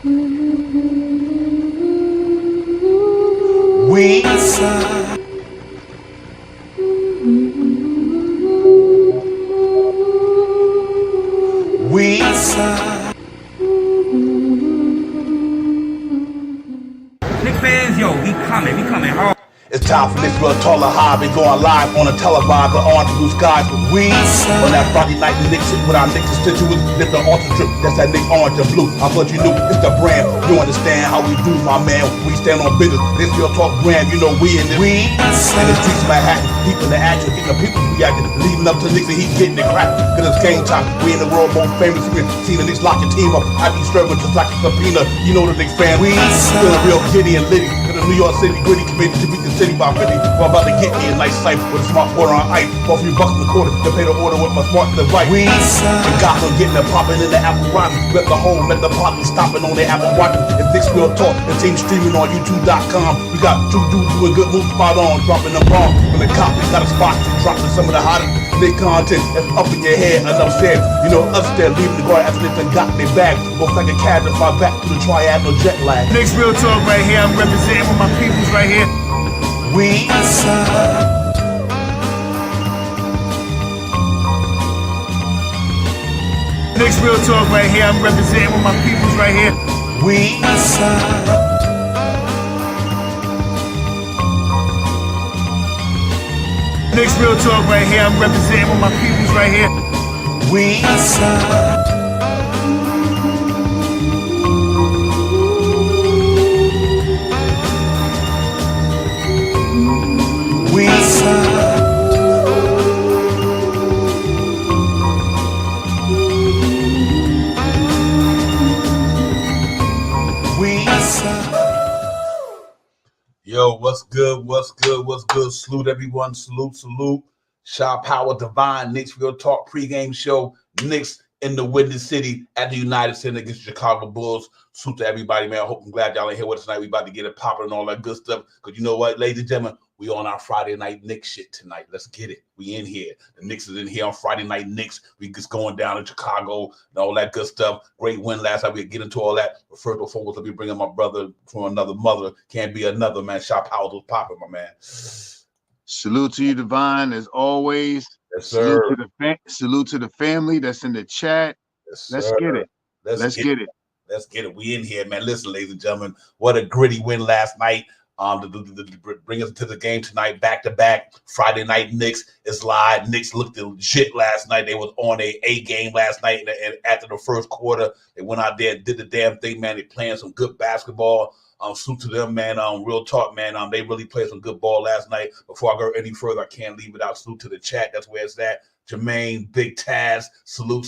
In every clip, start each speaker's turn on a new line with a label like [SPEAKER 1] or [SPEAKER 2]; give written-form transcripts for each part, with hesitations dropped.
[SPEAKER 1] We
[SPEAKER 2] Knicks fans, yo, we coming hard.
[SPEAKER 1] It's time for this real taller hobby. Going live on a televised on the blue skies with we on that Friday night Knicks with our Knicks constituents. Lift the altar strip, that's that Nick orange and blue. I thought you knew it's the brand. You understand how we do, my man. We stand on business. This real talk brand, you know we in this. We in the streets of Manhattan, deep in the action, getting the people's reaction, leading up to Knicks and he's getting it cracked. Cause it's game time. We in the world most famous. We see the Knicks lock your team up. I be serving just like a subpoena. You know the Knicks fan. We feeling real giddy and litty. The New York City gritty committed to beat the city by 50. We're about to get me a nice sight with a smart quarter on ice. For a few bucks in the quarter to pay the order with my smart device. We got them getting it popping in the Apple Watch. Let the home, let the popping stopping on their Apple Watch. It's Knicks Real Talk. The team streaming on YouTube.com. We got two dudes doing good moves spot on, dropping the bomb from the cop. We got a spot dropping some of the hottest Knicks content that's up in your head. As I'm saying, you know, us there leaving the guard after they got their bag. Go like a cab to fly back to the triad, no jet lag.
[SPEAKER 2] Knicks Real Talk right here. I'm representing with my peoples right here.
[SPEAKER 1] We
[SPEAKER 2] Knicks Real Talk right here. I'm representing with my peoples right here.
[SPEAKER 1] We
[SPEAKER 2] Knicks Real Talk right here. I'm representing with my peoples right here.
[SPEAKER 1] We Yo, what's good? What's good? What's good? Salute everyone. Salute, salute. Shaw Power Divine, Knicks Real Talk pregame show. Knicks in the Windy City at the United Center against the Chicago Bulls. Salute to everybody, man. I hope I'm glad y'all ain't here with us tonight. We about to get it popping and all that good stuff. Because you know what, ladies and gentlemen, we on our Friday night Knicks shit tonight. Let's get it. We in here. The Knicks is in here on Friday night Knicks. We just going down to Chicago and all that good stuff. Great win last night. We'll get into all that. But first and foremost, let me bring in my brother from another mother. Can't be another, man. Shop Powers was popping, my man.
[SPEAKER 3] Salute to you, Divine, as always.
[SPEAKER 1] Yes, sir.
[SPEAKER 3] Salute to the family that's in the chat.
[SPEAKER 1] Yes,
[SPEAKER 3] Let's get it. Let's get it.
[SPEAKER 1] Let's get it. We in here, man. Listen, ladies and gentlemen, what a gritty win last night. To bring us to the game tonight, back-to-back Friday night Knicks is live. Knicks looked legit last night. They was on a game last night, and after the first quarter, they went out there and did the damn thing, man. They playing some good basketball. Salute to them, man. Real talk, man. They really played some good ball last night. Before I go any further, I can't leave without salute to the chat. That's where it's at. Jermaine, Big Taz, salute.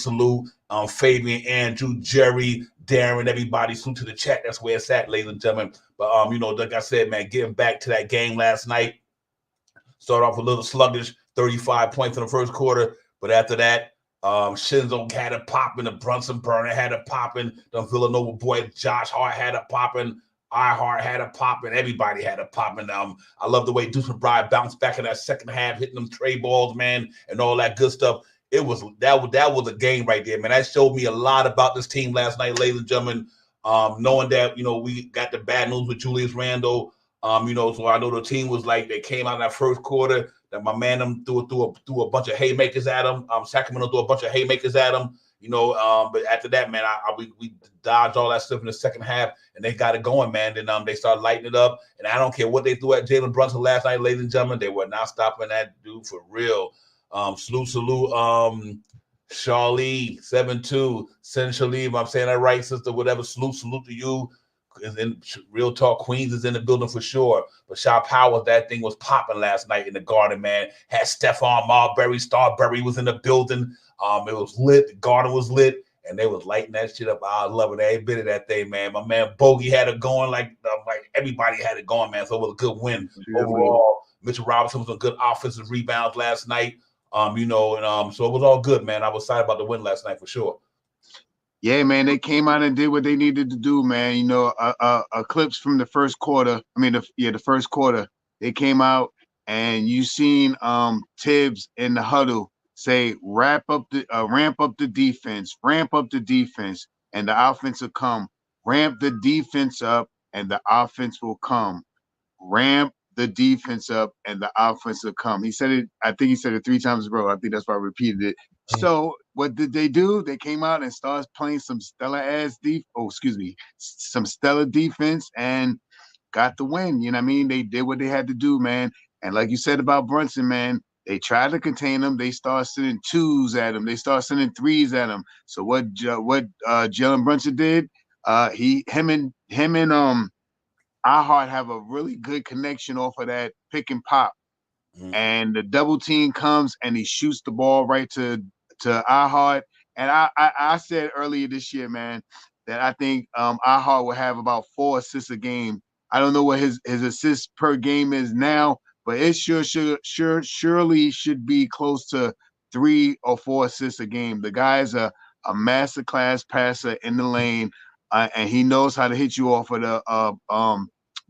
[SPEAKER 1] Fabian, Andrew, Jerry, Darren, everybody, salute to the chat. That's where it's at, ladies and gentlemen. But you know, like I said, man, getting back to that game last night. Started off a little sluggish, 35 points in the first quarter, but after that, Shinzo had it popping, the Brunson Burner had it popping, the Villanova boy Josh Hart had it popping. iHeart had a pop, and everybody had a pop. And I love the way Deuce McBride bounced back in that second half, hitting them tray balls, man, and all that good stuff. That was a game right there, man. That showed me a lot about this team last night, ladies and gentlemen. Knowing that, you know, we got the bad news with Julius Randle, you know, so I know the team was like, they came out in that first quarter, that my man them threw a bunch of haymakers at him. Sacramento threw a bunch of haymakers at him. You know, but after that, man, we dodged all that stuff in the second half, and they got it going, man. Then they started lighting it up, and I don't care what they threw at Jalen Brunson last night, ladies and gentlemen, they were not stopping that dude for real. Salute, Charlie 7-2, send Charlie, if I'm saying that right, sister, whatever. Salute to you. In Real Talk, Queens is in the building for sure. But Shaw Powers, that thing was popping last night in the Garden, man. Had Stephon Marbury, Starbury was in the building. It was lit. The Garden was lit, and they was lighting that shit up. I love it. Every bit of that thing, man. My man Bogey had it going like everybody had it going, man. So it was a good win overall. Mitchell Robinson was on good offensive rebounds last night. You know, and so it was all good, man. I was excited about the win last night for sure.
[SPEAKER 3] Yeah, man, they came out and did what they needed to do, man. You know, clips from the first quarter. I mean, the first quarter, they came out and you seen Tibbs in the huddle say, ramp up the defense, and the offense will come Ramp the defense up, and the offense will come. Ramp the defense up, and the offense will come. He said it. I think he said it 3 times in a row. I think that's why I repeated it. So what did they do? They came out and started playing some some stellar defense and got the win. You know what I mean? They did what they had to do, man. And like you said about Brunson, man, they tried to contain him. They started sending 2s at him. They started sending 3s at him. So what Jalen Brunson did, him and iHeart have a really good connection off of that pick and pop. And the double team comes and he shoots the ball right to iHeart. And I said earlier this year, man, that I think iHeart will have about 4 assists a game. I don't know what his assists per game is now, but it surely should be close to 3 or 4 assists a game. The guy's a masterclass passer in the lane, and he knows how to hit you off of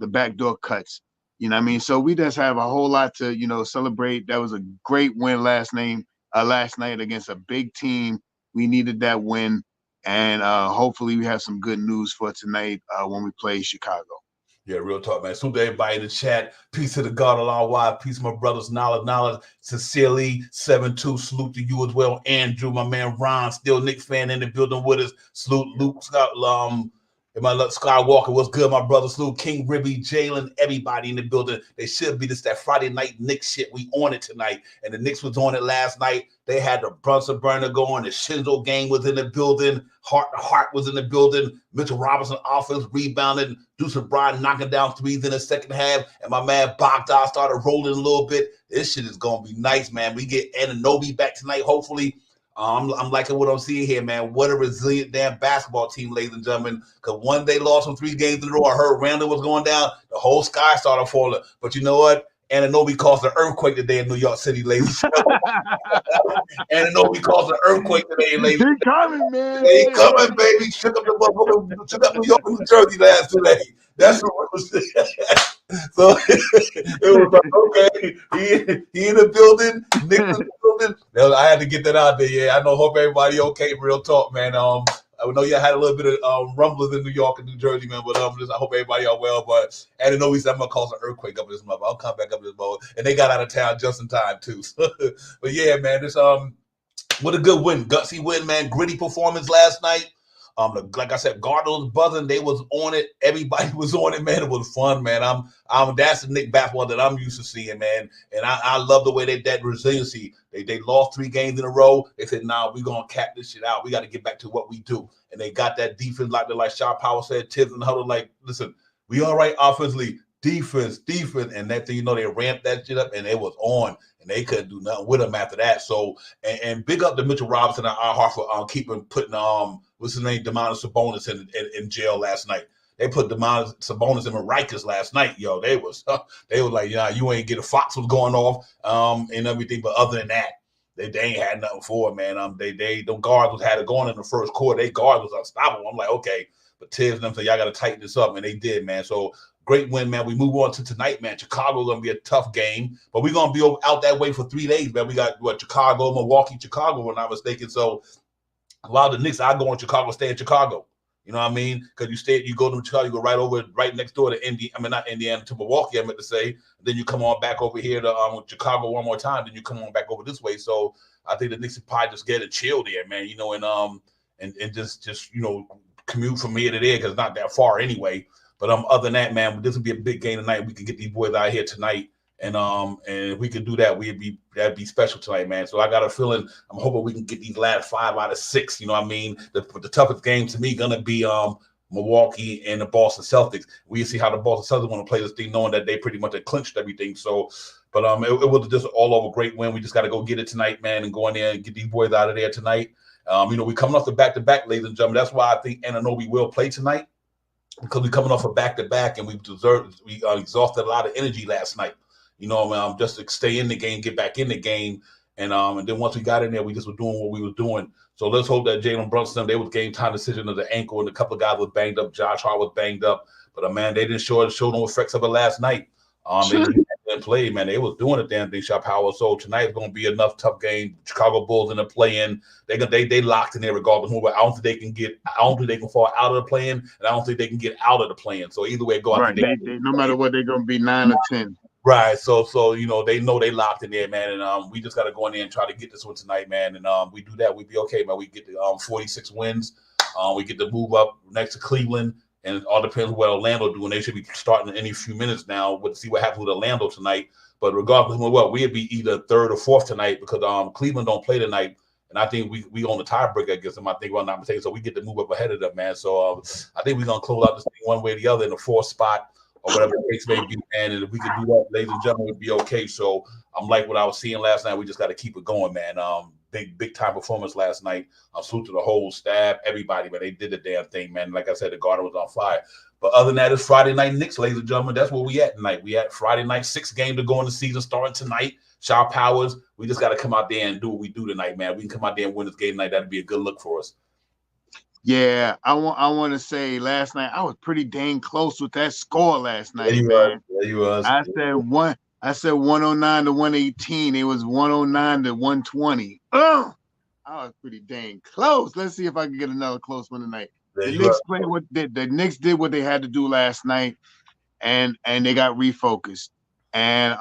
[SPEAKER 3] the backdoor cuts. You know what I mean? So we just have a whole lot to, celebrate. That was a great win last night against a big team. We needed that win. And hopefully we have some good news for tonight when we play Chicago.
[SPEAKER 1] Yeah, real talk, man. Salute to everybody in the chat. Peace to the God along wide. Peace to my brothers. Knowledge. Sincerely, 7-2. Salute to you as well. Andrew, my man Ron, still Knicks fan in the building with us. Salute Luke Scott, and my Skywalker, what's good, my brother? Salute King Ribby, Jalen, everybody in the building. They should be that Friday night Knicks shit. We on it tonight. And the Knicks was on it last night. They had the Brunson burner going. The Shinzo gang was in the building. Hart was in the building. Mitchell Robinson offense rebounded. Deuce Bryan knocking down 3s in the second half. And my man Bogdan started rolling a little bit. This shit is going to be nice, man. We get Anunoby back tonight, hopefully. I'm liking what I'm seeing here, man. What a resilient damn basketball team, ladies and gentlemen. Because one day lost them 3 games in a row. I heard Randall was going down. The whole sky started falling. But you know what? Anunoby caused an earthquake today in New York City, ladies and gentlemen. Anunoby caused an earthquake today, ladies.
[SPEAKER 3] He coming, man.
[SPEAKER 1] He coming, baby. Shook up New York and New Jersey last 2 days. That's what was so it was like, okay, he in the building, Nick in the building. I had to get that out there. Yeah, I hope everybody okay. Real talk, man. I know you had a little bit of rumblings in New York and New Jersey, man, but I hope everybody are well. But I didn't know he said I'm gonna cause an earthquake up in this month. I'll come back up in this month, and they got out of town just in time too. But yeah, man, this what a good win, gutsy win, man. Gritty performance last night. Like I said, Gardner was buzzing. They was on it. Everybody was on it, man. It was fun, man. That's the Knicks basketball that I'm used to seeing, man. And I love the way that resiliency. They lost 3 games in a row. They said, nah, we're gonna cap this shit out. We got to get back to what we do. And they got that defense like Shaw Powell said, Tibbs and Huddle, like, listen, we all right offensively. Defense, and that thing, they ramped that shit up and it was on, and they couldn't do nothing with them after that. So, and big up to Mitchell Robinson and iHeart for putting what's his name, Domantas Sabonis in jail last night. They put Domantas Sabonis and Marikis last night. Yo, they was like, yeah, you ain't get a Fox was going off, and everything. But other than that, they ain't had nothing for it, man. The guards had it going in the first quarter. They guard was unstoppable. I'm like, okay, but Tibbs and them said, y'all got to tighten this up, and they did, man. So. Great win, man. We move on to tonight, man. Chicago's going to be a tough game, but we're going to be out that way for 3 days, man. We got, Chicago, Milwaukee, Chicago, if I'm not mistaken. So a lot of the Knicks, I go in Chicago, stay in Chicago. You know what I mean? Because you go to Chicago, you go right next door to Indiana to Milwaukee, I meant to say. Then you come on back over here to Chicago one more time. Then you come on back over this way. So I think the Knicks will probably just get a chill there, man, and just commute from here to there because it's not that far anyway. But other than that, man, this would be a big game tonight. We could get these boys out here tonight, and if we could do that, that'd be special tonight, man. So I got a feeling, I'm hoping we can get these last 5 out of 6. You know what I mean? The toughest game to me gonna be Milwaukee and the Boston Celtics. We see how the Boston Celtics want to play this thing, knowing that they pretty much have clinched everything. So, but it was just all over great win. We just got to go get it tonight, man, and go in there and get these boys out of there tonight. We coming off the back-to-back, ladies and gentlemen. That's why I think Anunoby will play tonight. Because we're coming off a back-to-back and we exhausted a lot of energy last night, just to stay in the game, get back in the game. And then once we got in there, we just were doing what we were doing. So let's hope that Jalen Brunson, they was game time decision of the ankle, and a couple of guys was banged up. Josh Hart was banged up. But, man, they didn't show no effects of it last night. They and played, man. They was doing a damn thing, shot power. So tonight's going to be enough tough game. Chicago Bulls in the play-in. They locked in there regardless. I don't think they can fall out of the play-in, and I don't think they can get out of the play-in. So either way it go, I
[SPEAKER 3] Right.
[SPEAKER 1] think
[SPEAKER 3] They no matter what, they're gonna be 9 or 10.
[SPEAKER 1] Right. So they know they locked in there, man. And we just gotta go in there and try to get this one tonight, man. And we do that, we'd be okay, man. We get the 46 wins. We get to move up next to Cleveland. And it all depends what Orlando do, and they should be starting in any few minutes now. We'll see what happens with Orlando tonight. But regardless of what, we'd be either third or fourth tonight because Cleveland don't play tonight, and I think we own the tiebreaker against them. I think, if I'm not mistaken, so we get to move up ahead of them, man. So I think we're gonna close out this thing one way or the other in the fourth spot or whatever the case may be, man. And if we can do that, ladies and gentlemen, we'd be okay. So I'm like what I was seeing last night. We just got to keep it going, man. Big time performance last night. Salute to the whole staff, everybody, man. They did the damn thing, man. Like I said, the Garden was on fire. But other than that, it's Friday night Knicks, ladies and gentlemen. That's where we at tonight. We at Friday night, 6 games to go in the season, starting tonight. Shaw Powers. We just got to come out there and do what we do tonight, man. We can come out there and win this game tonight. That'd be a good look for us.
[SPEAKER 3] Yeah, I want to say last night I was pretty dang close with that score last night,
[SPEAKER 1] Yeah,
[SPEAKER 3] man.
[SPEAKER 1] you was.
[SPEAKER 3] I said 109 to 118. It was 109 to 120. Oh, I was pretty dang close. Let's see if I can get another close one tonight. The Knicks did what they had to do last night, and they got refocused. And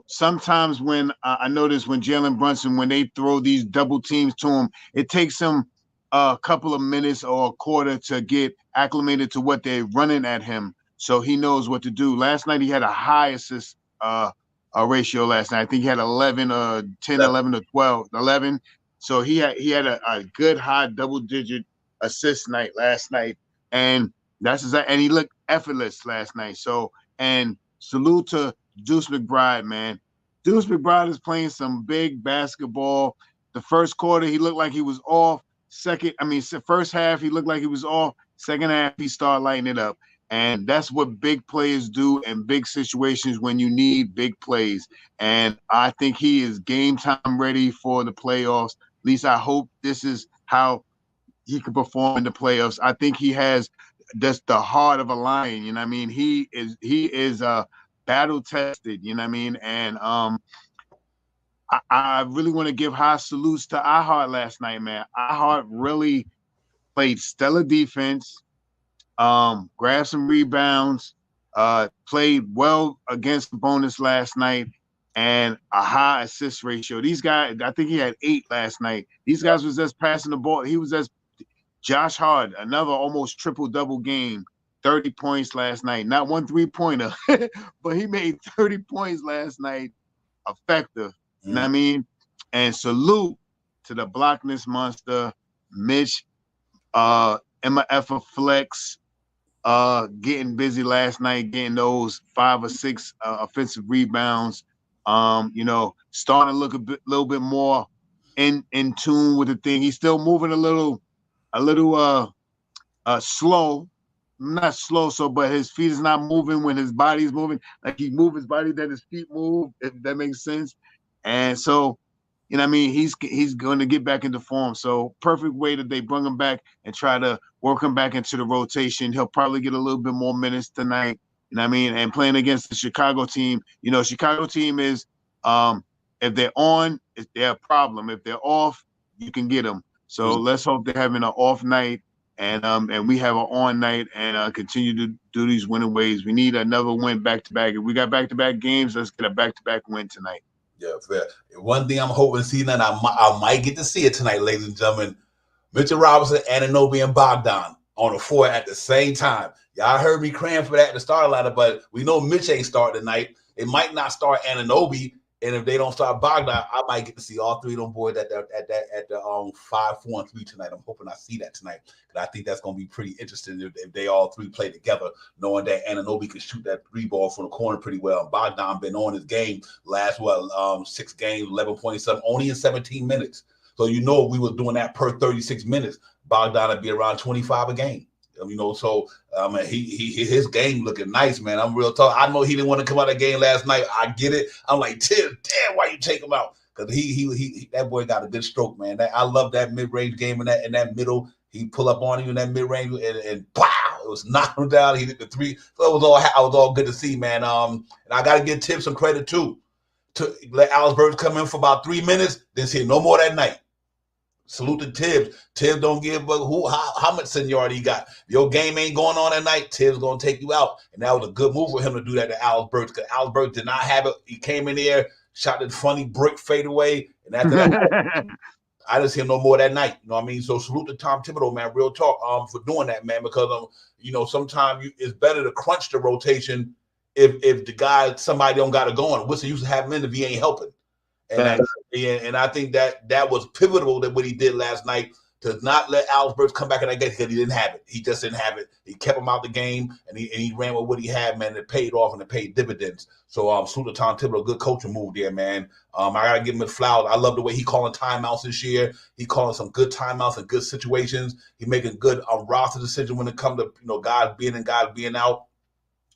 [SPEAKER 3] sometimes when I notice when Jalen Brunson, when they throw these double teams to him, it takes him a couple of minutes or a quarter to get acclimated to what they're running at him, so he knows what to do. Last night he had a high assist ratio last night. I think he had 11 or 10, 11 or 12, 11. So he had a good high double-digit assist night last night, and and he looked effortless last night. So, and salute to Deuce McBride, man. Deuce McBride is playing some big basketball. The first quarter, he looked like he was off. First half, he looked like he was off. Second half, he started lighting it up. And that's what big players do in big situations when you need big plays. And I think he is game time ready for the playoffs. At least I hope this is how he can perform in the playoffs. I think he has just the heart of a lion. You know what I mean? He is battle tested. You know what I mean? And I really want to give high salutes to iHeart last night, man. iHeart really played stellar defense, grabbed some rebounds, played well against the bonus last night, and a high assist ratio. These guys, I think he had 8 last night. These guys was just passing the ball. He was just Josh Hart, another almost triple-double game, 30 points last night. Not one three-pointer, but he made 30 points last night, effective. You know what I mean? And salute to the blockness monster, Mitch, MF Flex, getting busy last night, getting those 5 or 6 offensive rebounds. Starting to look a little bit more in tune with the thing. He's still moving a little slow. Not slow, but his feet is not moving when his body's moving. Like he move his body, then his feet move, if that makes sense. And so, you know what I mean? He's going to get back into form. So perfect way that they bring him back and try to work him back into the rotation. He'll probably get a little bit more minutes tonight. You know what I mean? And playing against the Chicago team, Chicago team is, if they're on, they're a problem. If they're off, you can get them. So let's hope they're having an off night and we have an on night and continue to do these winning ways. We need another win back-to-back. If we got back-to-back games, let's get a back-to-back win tonight.
[SPEAKER 1] Yeah, fair. One thing I'm hoping to see, and I might get to see it tonight, ladies and gentlemen. Mitchell Robinson, Anunoby, and Bogdan on the 4 at the same time. Y'all heard me crying for that at the start ladder, but we know Mitch ain't starting tonight. They might not start Anunoby, and if they don't start Bogdan, I might get to see all 3 of them boys at the 5, 4, and 3 tonight. I'm hoping I see that tonight because I think that's going to be pretty interesting if they all 3 play together, knowing that Anunoby can shoot that 3 ball from the corner pretty well. And Bogdan been on his game last 6 games, 11.7, only in 17 minutes. So if we were doing that per 36 minutes, Bogdan would be around 25 a game. His game looking nice, man. I'm real talk. I know he didn't want to come out of that game last night. I get it. I'm like, damn, why you take him out? Because he that boy got a good stroke, man. I love that mid-range game in that middle. He pull up on you in that mid-range and pow, It was knocking him down. He hit the three. So it was all good to see, man. And I got to give Tibbs some credit too. To let Alex Burks come in for about 3 minutes, then see no more that night. Salute to Tibbs. Tibbs don't give a how much seniority he got. Your game ain't going on that night. Tibbs gonna take you out, and that was a good move for him to do that to Alex Burks, because Alex Burks did not have it. He came in there, shot that funny brick fadeaway, and after that, I didn't see him no more that night. You know what I mean? So salute to Tom Thibodeau, man. Real talk, for doing that, man. Because sometimes it's better to crunch the rotation if the guy somebody don't got to go on. What's the use of having him if he ain't helping? And I think that was pivotal that what he did last night, to not let Alex Burks come back in that game, because he didn't have it. He just didn't have it. He kept him out the game, and he ran with what he had, man. And it paid off, and it paid dividends. So salute to Tom Thibodeau, good coaching move there, man. I gotta give him his flowers. I love the way he calling timeouts this year. He calling some good timeouts and good situations. He making good roster decisions when it comes to guys being in, guys being out.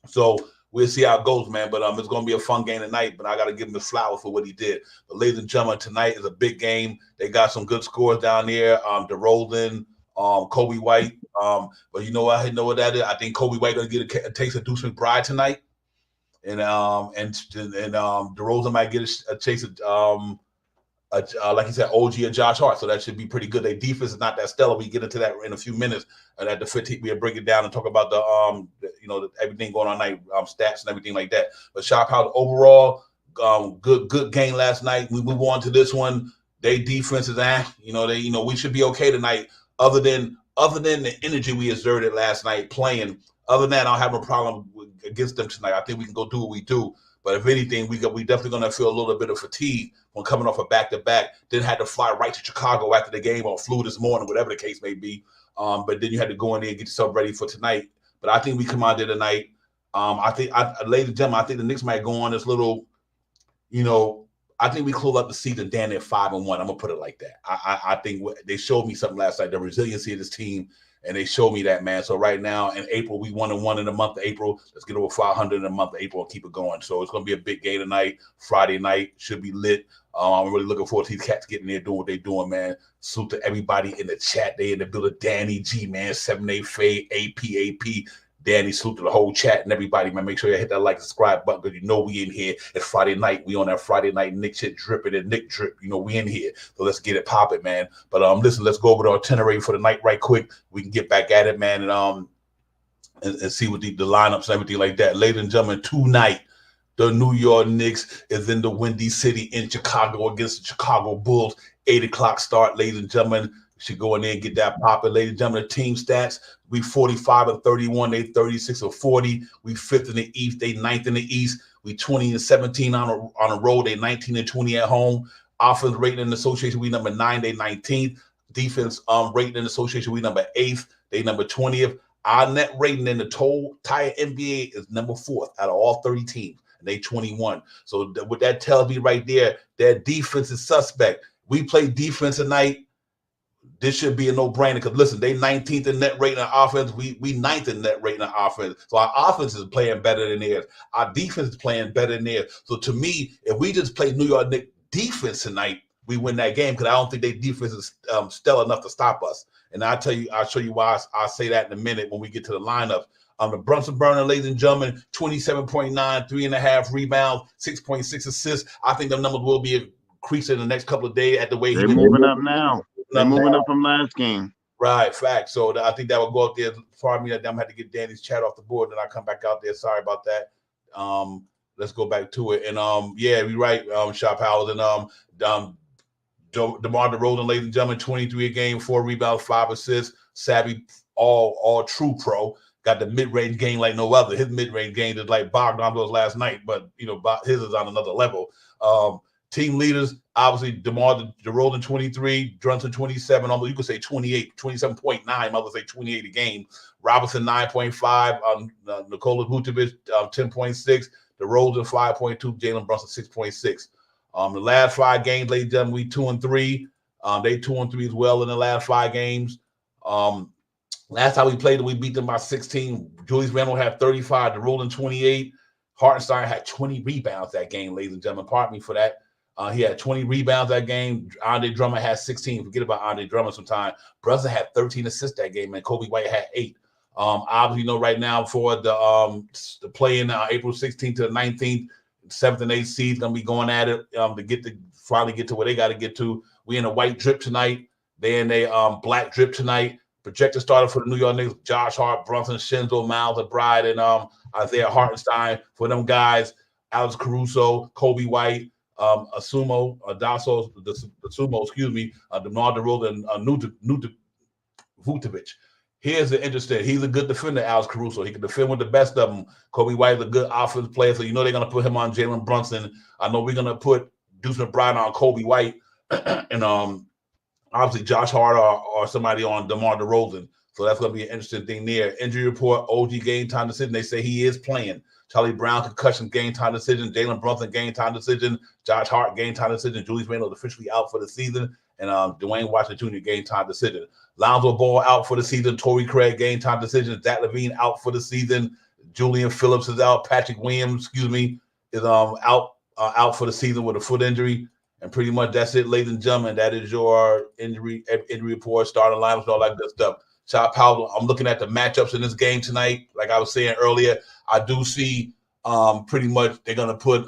[SPEAKER 1] So we'll see how it goes, man. But it's going to be a fun game tonight. But I got to give him his flowers for what he did. But ladies and gentlemen, tonight is a big game. They got some good scores down there. DeRozan, Kobe White. But you know what? I know what that is. I think Kobe White going to get a taste of Deuce McBride tonight, and DeRozan might get a taste of like you said, OG and Josh Hart. So that should be pretty good. Their defense is not that stellar. We get into that in a few minutes. And at the 15th, we'll break it down and talk about everything going on tonight, stats and everything like that. But Shop House overall, good game last night. We move on to this one. Their defense is we should be okay tonight. Other than the energy we exerted last night playing, other than that, I don't have no problem against them tonight. I think we can go do what we do. But if anything, we definitely going to feel a little bit of fatigue when coming off a back-to-back. Then had to fly right to Chicago after the game, or flew this morning, whatever the case may be. But then you had to go in there and get yourself ready for tonight. But I think we come out there tonight. Ladies and gentlemen, I think the Knicks might go on this little, I think we close up the season down at 5-1. I'm going to put it like that. I think they showed me something last night, the resiliency of this team. And they showed me that, man. So right now in April, we 1-1 in the month of April. Let's get over 500 in the month of April and keep it going. So it's going to be a big game tonight. Friday night should be lit. I'm really looking forward to these cats getting there, doing what they're doing, man. Salute to everybody in the chat. They in the building. Danny G, man. 7A Fade, AP. Danny, salute to the whole chat and everybody, man. Make sure you hit that like and subscribe button, because we in here. It's Friday night. We on that Friday night Nick shit dripping and Nick drip. We in here. So let's get it popping, man. But listen, let's go over the itinerary for the night right quick. We can get back at it, man, and see what the lineups and everything like that. Ladies and gentlemen, tonight, the New York Knicks is in the Windy City in Chicago against the Chicago Bulls. 8 o'clock start, ladies and gentlemen. Should go in there and get that popping, ladies and gentlemen. The team stats: we 45-31, they 36-40. We 5th in the East, they 9th in the East. We 20-17 on a road, they 19-20 at home. Offense rating in the association, we number 9, they 19th. Defense rating in the association, we number 8th, they number 20th. Our net rating in the entire NBA is number 4th out of all 30 teams, and they 21. So what that tells me right there, that defense is suspect. We play defense tonight. This should be a no-brainer, because listen, they 19th in net rating on offense. We 9th in net rating on offense. So our offense is playing better than theirs. Our defense is playing better than theirs. So to me, if we just play New York Knicks defense tonight, we win that game, because I don't think their defense is stellar enough to stop us. And I'll show you why I'll say that in a minute when we get to the lineup. The Brunson Burner, ladies and gentlemen, 27.9, 3.5 rebounds, 6.6 assists. I think the numbers will be increasing in the next couple of days at the way
[SPEAKER 3] they're moving up now. They're moving up from last game.
[SPEAKER 1] Right, fact. So I think that will go out there. Pardon me, I'm going to have to get Danny's chat off the board, then I come back out there. Sorry about that. Let's go back to it. And yeah, you're right, Shop Howard. And DeMar DeRozan, ladies and gentlemen, 23 a game, 4 rebounds, 5 assists. Savvy, all true pro. Got the mid-range game like no other. His mid-range game is like Bogdanov's last night, but his is on another level. Team leaders, obviously, DeMar DeRozan 23, Brunson 27, although you could say 28, 27.9, I would say 28 a game. Robinson 9.5, Nikola Vucevic 10.6, DeRozan 5.2, Jalen Brunson 6.6. The last 5 games, ladies and gentlemen, we 2-3. They 2-3 as well in the last 5 games. Last time we played them, we beat them by 16. Julius Randle had 35, DeRozan 28. Hartenstein had 20 rebounds that game, ladies and gentlemen. Pardon me for that. He had 20 rebounds that game. Andre Drummond had 16. Forget about Andre Drummond sometime. Brunson had 13 assists that game, and Kobe White had 8. Obviously, right now for the play in April 16th to the 19th, 7th and 8th seeds gonna be going at it to finally get to where they got to get to. We in a white drip tonight. They in a black drip tonight. Projected starter for the New York Knicks: Josh Hart, Brunson, Shinzo, Miles, McBride, and Isaiah Hartenstein. For them guys, Alex Caruso, Kobe White, Asumo, Dasso, the Sumo, excuse me, DeMar DeRozan, and Vucevic. Here's the interesting. He's a good defender, Alex Caruso. He can defend with the best of them. Kobe White is a good offensive player, so they're going to put him on Jalen Brunson. I know we're going to put Deuce McBride on Kobe White, and obviously Josh Hart or somebody on DeMar DeRozan. So that's going to be an interesting thing there. Injury report: OG game time decision. They say he is playing. Charlie Brown concussion game time decision. Jalen Brunson game time decision. Josh Hart game time decision. Julius Randle officially out for the season. And Dwayne Washington Jr. game time decision. Lonzo Ball out for the season. Torrey Craig game time decision. Zach LaVine out for the season. Julian Phillips is out. Patrick Williams, is out for the season with a foot injury. And pretty much that's it, ladies and gentlemen. That is your injury report, starting lineups, all that good stuff. Chop Powell, I'm looking at the matchups in this game tonight. Like I was saying earlier, I do see pretty much they're gonna put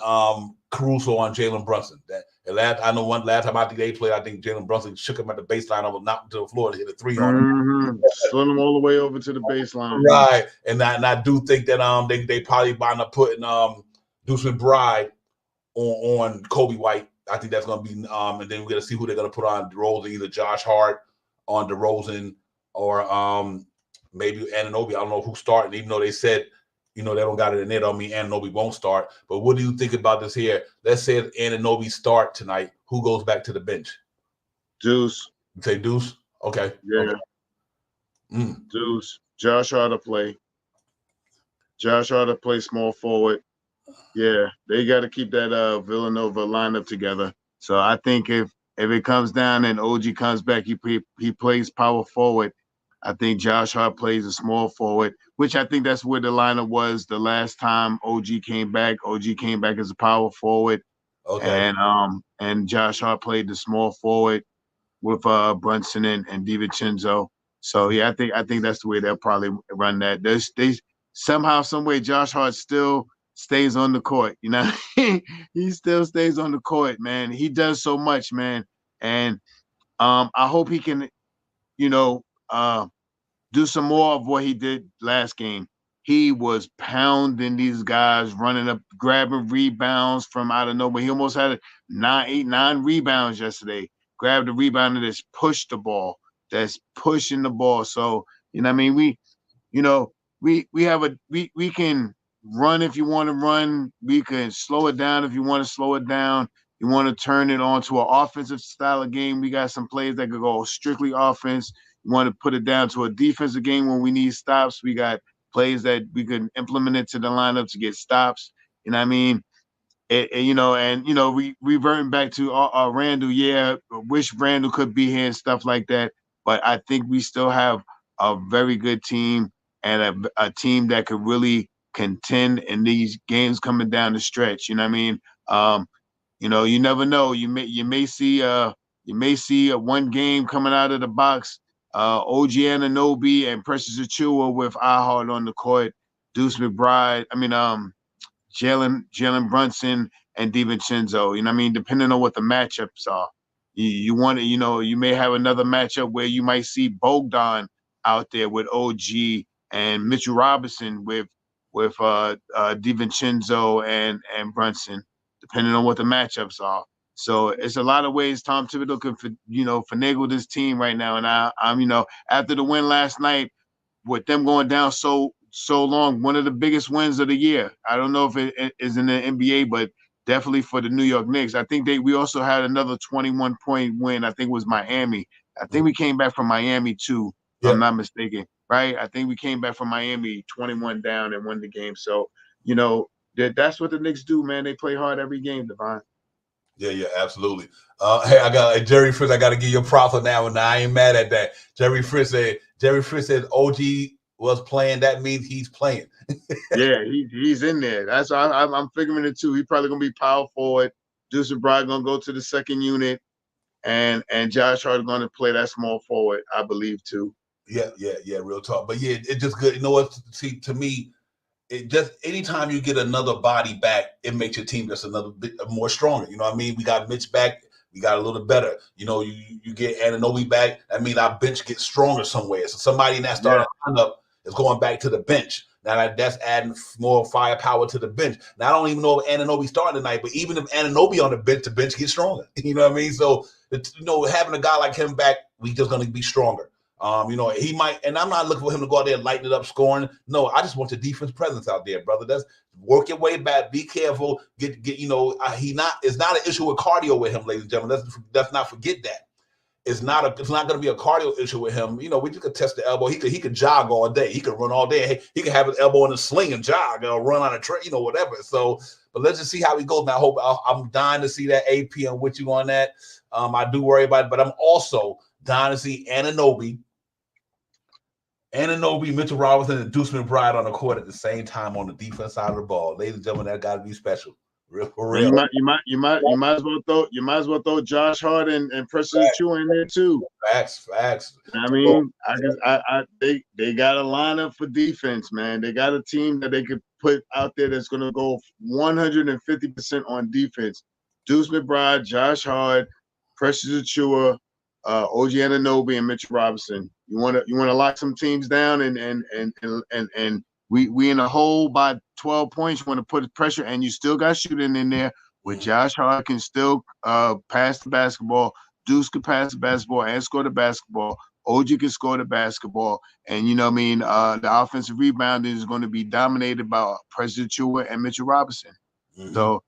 [SPEAKER 1] Caruso on Jalen Brunson. Last time I think they played, I think Jalen Brunson shook him at the baseline, almost knocked him to the floor and hit a three on him.
[SPEAKER 3] Slid him all the way over to the baseline.
[SPEAKER 1] Right. And I do think that they probably wind up putting Deuce McBride on Kobe White. I think that's gonna be and then we're gonna see who they're gonna put on DeRozan, either Josh Hart on DeRozan or maybe Anunoby. I don't know who's starting, even though they said they don't got it in there. Don't mean Anunoby won't start. But what do you think about this here? Let's say if Anunoby start tonight, who goes back to the bench?
[SPEAKER 3] Deuce.
[SPEAKER 1] You say Deuce? Okay.
[SPEAKER 3] Yeah.
[SPEAKER 1] Okay.
[SPEAKER 3] Deuce. Josh Hart to play. Josh Hart to play small forward. Yeah, they got to keep that Villanova lineup together. So I think if it comes down and OG comes back, he plays power forward. I think Josh Hart plays a small forward, which I think that's where the lineup was the last time OG came back. OG came back as a power forward. Okay. And Josh Hart played the small forward with Brunson and DiVincenzo. So yeah, I think that's the way they'll probably run that. They somehow, some way, Josh Hart still stays on the court. He still stays on the court, man. He does so much, man. And I hope he can, do some more of what he did last game. He was pounding these guys, running up, grabbing rebounds from out of nowhere. He almost had 9 rebounds yesterday. Grabbed the rebound and just pushed the ball. That's pushing the ball. So, we can run if you want to run. We can slow it down if you want to slow it down. You want to turn it onto an offensive style of game. We got some plays that could go strictly offense. You want to put it down to a defensive game when we need stops. We got plays that we can implement it to the lineup to get stops. We reverting back to Randall. Yeah, wish Randall could be here and stuff like that. But I think we still have a very good team and a team that could really contend in these games coming down the stretch. You never know. You may see a one game coming out of the box. OG Anunoby and Precious Achiuwa with iHeart on the court. Deuce McBride. Jalen Brunson and DiVincenzo. Depending on what the matchups are. You want to, you may have another matchup where you might see Bogdan out there with OG and Mitchell Robinson with DiVincenzo and Brunson, depending on what the matchups are. So it's a lot of ways Tom Thibodeau can, finagle this team right now. And I'm, after the win last night, with them going down so long, one of the biggest wins of the year. I don't know if it is in the NBA, but definitely for the New York Knicks. I think we also had another 21-point win. I think it was Miami. I think we came back from Miami too, if I'm not mistaken. Right? I think we came back from Miami 21 down and won the game. So, that's what the Knicks do, man. They play hard every game, Devon.
[SPEAKER 1] Yeah, absolutely. Hey, I got Jerry Fritz. I got to give you a prop for now, and I ain't mad at that. Jerry Fritz said OG was playing. That means he's playing.
[SPEAKER 3] Yeah, he's in there. That's I'm figuring it too. He's probably gonna be power forward. Deuce McBride gonna go to the second unit, and Josh Hart gonna play that small forward, I believe too.
[SPEAKER 1] Yeah. Real talk. But yeah, it's just good. You know what? See, to me, it just anytime you get another body back, it makes your team just another bit more stronger. You know what I mean? We got Mitch back, we got a little better. You know, you get Anunoby back. That means our bench gets stronger somewhere. So somebody in that starting lineup is going back to the bench. Now that's adding more firepower to the bench. Now I don't even know if Anunoby starting tonight, but even if Anunoby on the bench gets stronger. You know what I mean? So having a guy like him back, we just going to be stronger. He might, and I'm not looking for him to go out there and lighten it up scoring. No, I just want your defense presence out there, brother. That's work your way back. Be careful. It's not an issue with cardio with him, ladies and gentlemen. Let's not forget that. It's not going to be a cardio issue with him. We just could test the elbow. He could jog all day. He could run all day. He could have his elbow in a sling and jog or run on a train, whatever. So, but let's just see how he goes. Now, I'm dying to see that AP. I'm with you on that. I do worry about it, but I'm also dying to see Anunoby, Mitchell Robinson, and Deuce McBride on the court at the same time on the defense side of the ball. Ladies and gentlemen, that got to be special. For real.
[SPEAKER 3] You might as well throw Josh Hart and Precious Achiuwa in there too.
[SPEAKER 1] Facts.
[SPEAKER 3] I mean, they got a lineup for defense, man. They got a team that they could put out there that's going to go 150% on defense. Deuce McBride, Josh Hart, Precious Achiuwa, OG Anunoby, and Mitchell Robinson. You want to lock some teams down and we in a hole by 12 points. You want to put pressure, and you still got shooting in there with Josh Hart can still pass the basketball. Deuce can pass the basketball and score the basketball. OG can score the basketball. And, the offensive rebounding is going to be dominated by Precious Achiuwa and Mitchell Robinson. Mm-hmm. So.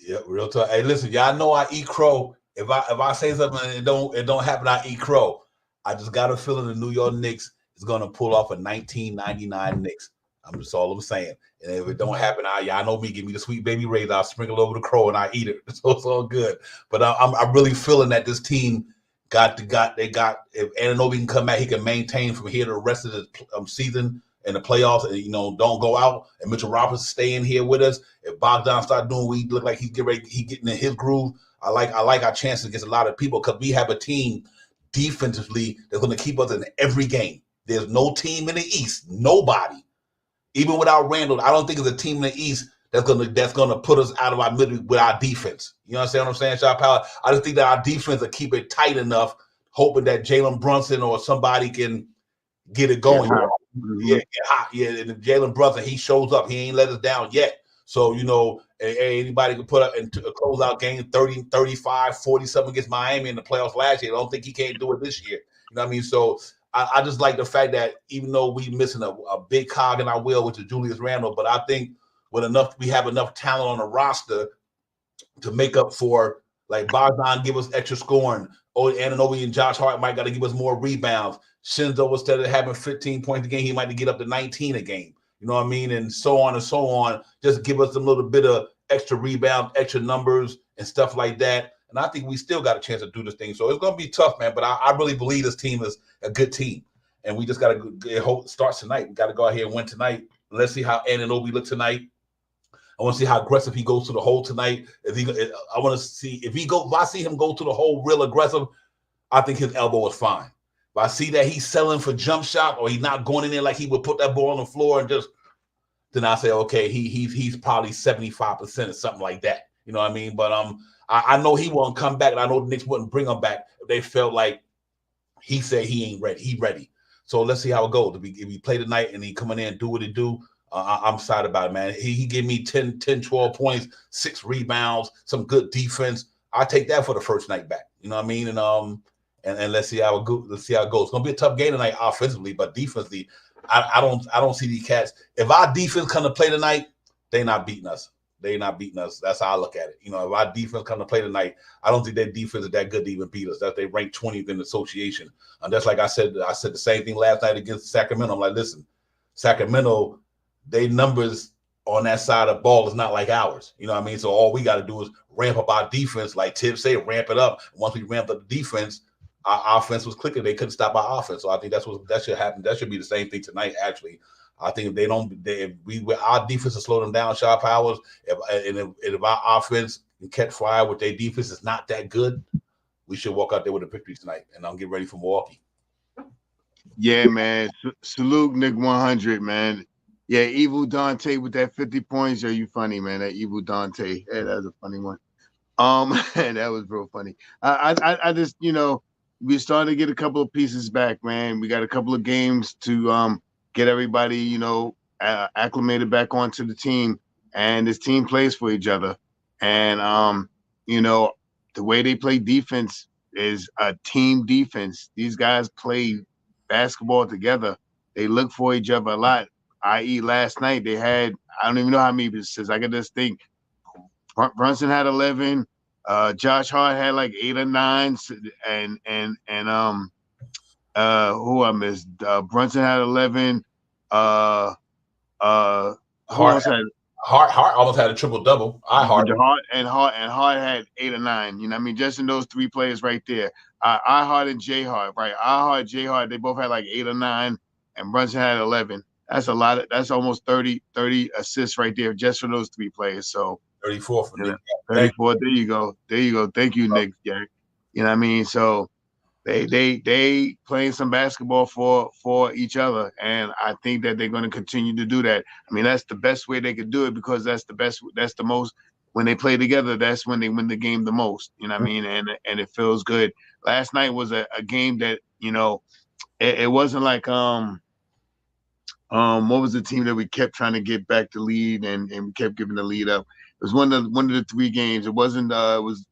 [SPEAKER 1] Yeah, real talk. Hey, listen, y'all know I eat crow. If I say something and it don't happen, I eat crow. I just got a feeling the New York Knicks is going to pull off a 1999 Knicks. That's all I'm saying. And if it don't happen, y'all know me. Give me the sweet baby rays. I'll sprinkle over the crow and I eat it. So it's all good. But I'm really feeling that this team if Anunoby can come back, he can maintain from here to the rest of the season and the playoffs. And don't go out. And Mitchell Robinson stay in here with us. If Bogdan start doing, we look like he's getting in his groove. I like our chances against a lot of people because we have a team defensively that's going to keep us in every game. There's no team in the East, nobody, even without Randall. I don't think there's a team in the East that's gonna put us out of our middle with our defense. You understand what I'm saying, Shaw Powell? I just think that our defense will keep it tight enough, hoping that Jalen Brunson or somebody can get it going. Get hot. Yeah, and Jalen Brunson, he shows up. He ain't let us down yet. So, anybody can put up and close out game 30, 35, 47 against Miami in the playoffs last year. I don't think he can't do it this year. You know what I mean? So I just like the fact that even though we missing a big cog in our wheel, which is Julius Randle, but I think we have enough talent on the roster to make up for, like Bogdan give us extra scoring. Anunoby and Josh Hart might got to give us more rebounds. Shinzo, instead of having 15 points a game, he might get up to 19 a game. You know what I mean? And so on and so on. Just give us a little bit of extra rebound, extra numbers and stuff like that. And I think we still got a chance to do this thing. So it's going to be tough, man. But I really believe this team is a good team. And we just got to hope it starts tonight. We got to go out here and win tonight. Let's see how Anunoby looks tonight. I want to see how aggressive he goes to the hole tonight. I want to see if I see him go to the hole real aggressive, I think his elbow is fine. If I see that he's selling for jump shot or he's not going in there like he would put that ball on the floor and then I say, okay, he's probably 75% or something like that. You know what I mean? But I know he won't come back, and I know the Knicks wouldn't bring him back if they felt like he said he ain't ready. He ready. So let's see how it goes. If we play tonight and he coming in and do what he do, I'm excited about it, man. He gave me 10, 12 points, 6 rebounds, some good defense. I take that for the first night back. You know what I mean? And let's see how it goes. Let's see how it goes. It's gonna be a tough game tonight offensively, but defensively, I don't see these cats. If our defense come to play tonight, they not beating us. They not beating us. That's how I look at it. If our defense come to play tonight, I don't think their defense is that good to even beat us. That they rank 20th in the association. And that's like I said the same thing last night against Sacramento. I'm like, listen, Sacramento, they numbers on that side of the ball is not like ours. You know what I mean? So all we got to do is ramp up our defense, like Tibbs said, ramp it up. Once we ramp up the defense, our offense was clicking. They couldn't stop our offense. So I think that should happen. That should be the same thing tonight, actually. I think if our defense will slow them down, Shaw Powers, if our offense can catch fire with their defense is not that good, we should walk out there with a victory tonight and I'll get ready for Milwaukee.
[SPEAKER 3] Yeah, man. Salute Nick 100, man. Yeah, Evil Dante with that 50 points. Are you funny, man? That Evil Dante. Yeah, that's a funny one. That was real funny. I just, we started to get a couple of pieces back, man. We got a couple of games to get everybody, acclimated back onto the team, and this team plays for each other. And you know, the way they play defense is a team defense. These guys play basketball together. They look for each other a lot. I.e., last night they had, I don't even know how many assists. I could just think Brunson had 11. Josh Hart had like 8 or 9, and who I missed? Brunson had 11. Uh, who
[SPEAKER 1] Hart
[SPEAKER 3] else had?
[SPEAKER 1] Hart almost had a triple double.
[SPEAKER 3] Hart had 8 or 9. You know, what I mean, just in those 3 players right there. I Hart and J Hart, right? I Hart, J Hart, they both had like 8 or 9, and Brunson had 11. That's a lot. That's almost 30 assists right there just for those 3 players. So
[SPEAKER 1] 34 for
[SPEAKER 3] you know,
[SPEAKER 1] Nick.
[SPEAKER 3] 34. There you go. There you go. Thank you, Nick. Yeah. You know what I mean? So they playing some basketball for each other, and I think that they're going to continue to do that. I mean, that's the best way they could do it, because that's the most, when they play together, that's when they win the game the most. You know what I mean? And it feels good. Last night was a game that, it wasn't like what was the team that we kept trying to get back the lead, and we kept giving the lead up? It was one of the 3 games. It wasn't it was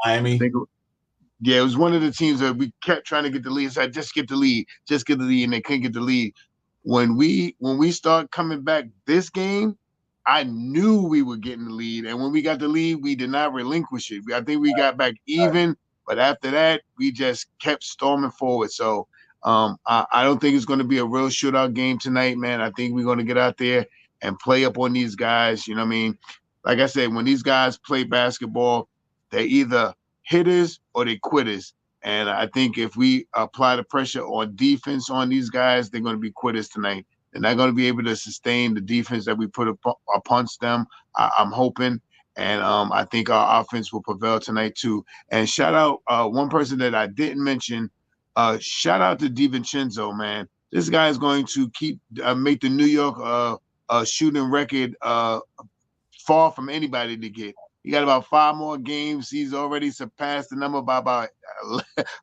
[SPEAKER 1] Miami.
[SPEAKER 3] I think yeah, it was one of the teams that we kept trying to get the lead. It's like, just get the lead, and they couldn't get the lead. When we start coming back this game, I knew we were getting the lead, and when we got the lead, we did not relinquish it. I think we got back even, but after that, we just kept storming forward. So I don't think it's going to be a real shootout game tonight, man. I think we're going to get out there and play up on these guys. You know what I mean? Like I said, when these guys play basketball, they either hitters or they quitters. And I think if we apply the pressure on defense on these guys, they're going to be quitters tonight. They're not going to be able to sustain the defense that we put upon them. I'm hoping. And I think our offense will prevail tonight, too. And shout out one person that I didn't mention. Shout out to DiVincenzo, man. This guy is going to make the New York shooting record far from anybody to get. He got about 5 more games. He's already surpassed the number by about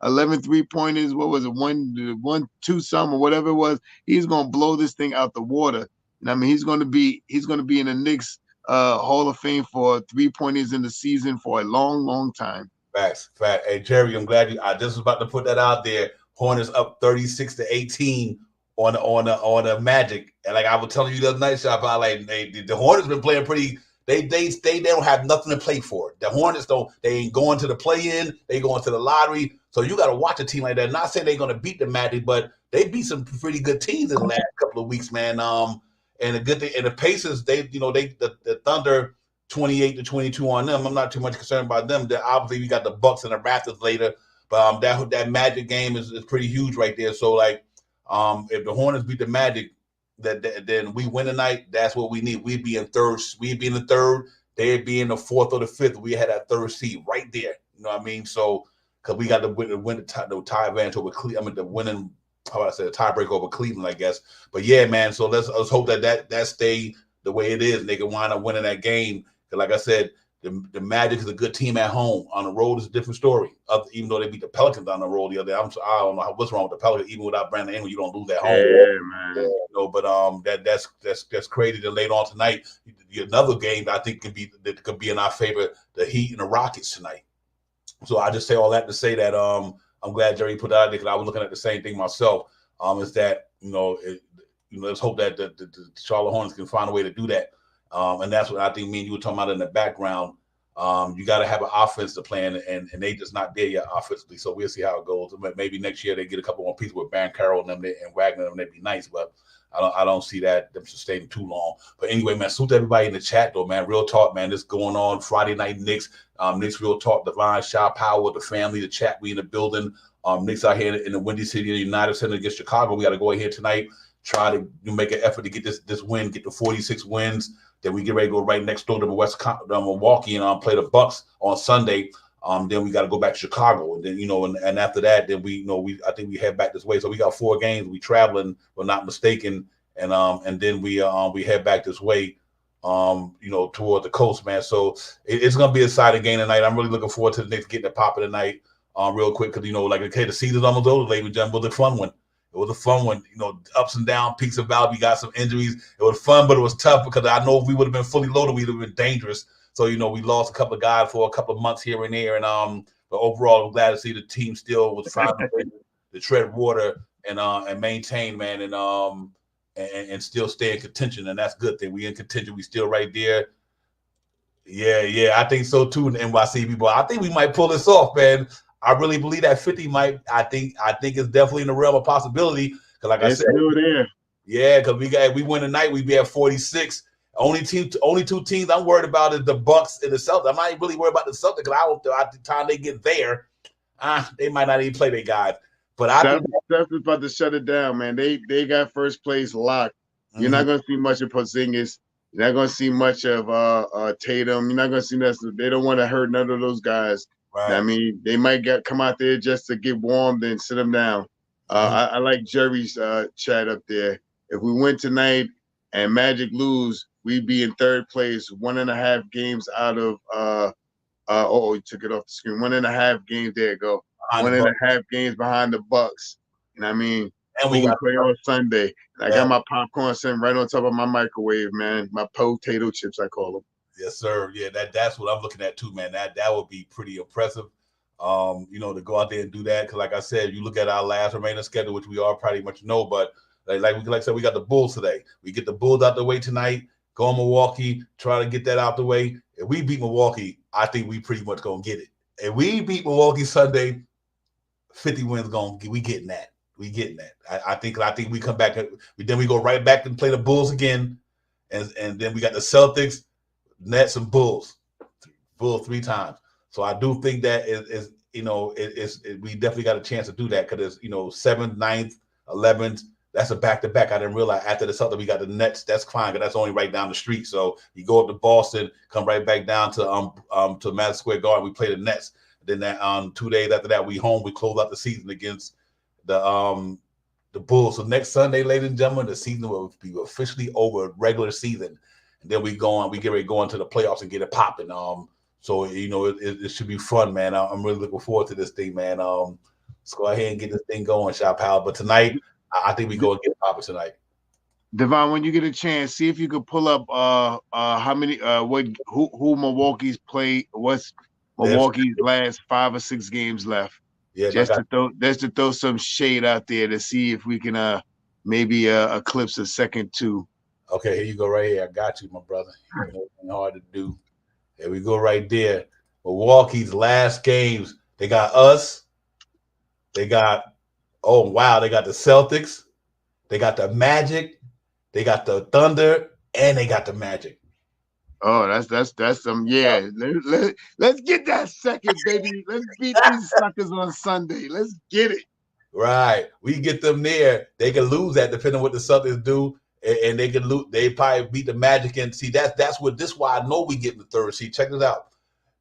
[SPEAKER 3] 11 3-pointers. What was it? 1, 2 some or whatever it was. He's gonna blow this thing out the water. And I mean, he's gonna be in the Knicks Hall of Fame for 3-pointers in the season for a long, long time.
[SPEAKER 1] Facts. Hey, Jerry, I'm glad I just was about to put that out there. Hornets up 36-18 on the Magic. And like I was telling you the other night, Shop, the Hornets been playing pretty. They don't have nothing to play for. The Hornets they ain't going to the play-in, they going to the lottery. So you got to watch a team like that. Not saying they're going to beat the Magic, but they beat some pretty good teams in the last couple of weeks, man. And the good thing, and the Pacers, the Thunder 28-22 on them. I'm not too much concerned about them. Obviously we got the Bucks and the Raptors later, but that Magic game is pretty huge right there. So like, if the Hornets beat the Magic, then we win tonight. That's what we need. We'd be in third. We'd be in the third. They'd be in the 4th or the 5th. We had that 3rd seed right there. You know what I mean? So because we got to win the tie advantage over Cleveland. I mean, the winning. How about I say the tiebreak over Cleveland, I guess. But yeah, man. So let's hope that stay the way it is, and they can wind up winning that game. Because like I said, the Magic is a good team at home. On the road is a different story. Even though they beat the Pelicans on the road the other day, I don't know what's wrong with the Pelicans. Even without Brandon Ingram, you don't lose at home.
[SPEAKER 3] Yeah, man.
[SPEAKER 1] But that's crazy. Then later on tonight, another game that I think could be in our favor: the Heat and the Rockets tonight. So I just say all that to say that I'm glad Jerry put that out there, because I was looking at the same thing myself. Is that let's hope that the Charlotte Hornets can find a way to do that. And that's what I think me and you were talking about in the background. You got to have an offensive plan, and they just not there yet offensively. So we'll see how it goes. Maybe next year they get a couple more pieces with Baron Carroll and them and Wagner, and they'd be nice. But I don't see them sustaining too long. But anyway, man, salute to everybody in the chat though, man. Real talk, man. This going on Friday night Knicks. Knicks Real Talk, Divine, Shaw Power, the family, the chat. We in the building. Knicks out here in the Windy City, in the United Center against Chicago. We got to go ahead tonight. Try to make an effort to get this win, get the 46 wins. Then we get ready to go right next door to Milwaukee and play the Bucks on Sunday. Then we got to go back to Chicago, and then and after that, then I think we head back this way. So we got 4 games. We traveling, if I'm not mistaken, and then we head back this way, toward the coast, man. So it's gonna be an exciting game tonight. I'm really looking forward to the Knicks getting it popping tonight, real quick, because like okay, the season's almost over, ladies and gentlemen. It was a fun one. It was a fun one, ups and downs, peaks and valleys. We got some injuries. It was fun, but it was tough because I know if we would have been fully loaded, we'd have been dangerous. So, we lost a couple of guys for a couple of months here and there. And but overall, I'm glad to see the team still was finding a way to tread water and maintain, man, and still stay in contention. And that's a good thing. We in contention. We still right there. Yeah, I think so too. NYC people, I think we might pull this off, man. I really believe that 50 might. I think it's definitely in the realm of possibility. Because like I said,
[SPEAKER 3] still there.
[SPEAKER 1] Yeah, because we win tonight, we'd be at 46. Only 2 teams I'm worried about is the Bucks and the Celtics. I'm not even really worried about the Celtics because by the time they get there, they might not even play their guys. But I think
[SPEAKER 3] that's about to shut it down, man. They got first place locked. You're not going to see much of Porzingis. You're not going to see much of Tatum. You're not going to see nothing. They don't want to hurt none of those guys. Right. I mean, they might come out there just to get warm, then sit them down. I like Jerry's chat up there. If we win tonight and Magic lose, we'd be in 3rd place, 1.5 games out of he took it off the screen. 1.5 games. There you go. 1.5 games behind the Bucks. You know what I mean? And we play on Sunday. And I got my popcorn sitting right on top of my microwave, man. My potato chips, I call them.
[SPEAKER 1] Yes, sir. Yeah, that's what I'm looking at too, man. That would be pretty impressive. To go out there and do that. Because like I said, you look at our last remaining schedule, which we all pretty much know, but like I said, we got the Bulls today. We get the Bulls out the way tonight, go on Milwaukee, try to get that out the way. If we beat Milwaukee, I think we pretty much gonna get it. If we beat Milwaukee Sunday, 50 wins we getting that. We getting that. I think we come back, then we go right back and play the Bulls again. And then we got the Celtics, Nets, and Bulls 3 times. So I do think that we definitely got a chance to do that because it's 7th, 9th, 11th. That's a back-to-back. I didn't realize after the Celtics we got the Nets. That's fine because that's only right down the street. So you go up to Boston, come right back down to Madison Square Garden. We play the Nets. Then that 2 days after that we home. We close out the season against the Bulls. So next Sunday, ladies and gentlemen, the season will be officially over, regular season, and then we get ready to go into the playoffs and get it popping. So it should be fun, man. I'm really looking forward to this thing, man. Let's go ahead and get this thing going, Shop Pal. But tonight, I think we go and get it popping tonight.
[SPEAKER 3] Devon, when you get a chance, see if you could pull up how many who Milwaukee's played. What's Milwaukee's last 5 or 6 games left? Yeah, just to throw some shade out there to see if we can maybe eclipse a second 2.
[SPEAKER 1] Okay, here you go right here. I got you, my brother. Hard to do. There we go right there. Milwaukee's last games. They got us. They got they got the Celtics. They got the Magic. They got the Thunder, and they got the Magic.
[SPEAKER 3] Oh, that's some Let's get that second, baby. Let's beat these suckers on Sunday. Let's get it.
[SPEAKER 1] Right, we get them there. They can lose that depending on what the Celtics do, and they can lose. They probably beat the Magic and see that's why I know we get in the 3rd seed. Check this out.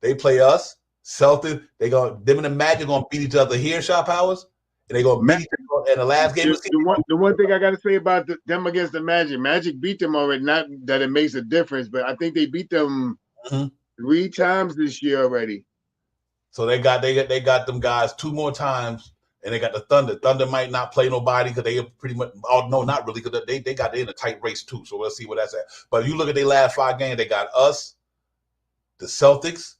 [SPEAKER 1] They play us, Celtics. Them and the Magic gonna beat each other here, Shop Powers. And they go beat them in the last game.
[SPEAKER 3] The one thing I got to say about them against the Magic beat them already. Not that it makes a difference, but I think they beat them 3 times this year already.
[SPEAKER 1] So they got them guys 2 more times, and they got the Thunder. Thunder might not play nobody because they are pretty much. Oh no, not really because they in a tight race too. So let's see what that's at. But if you look at their last 5 games, they got us, the Celtics,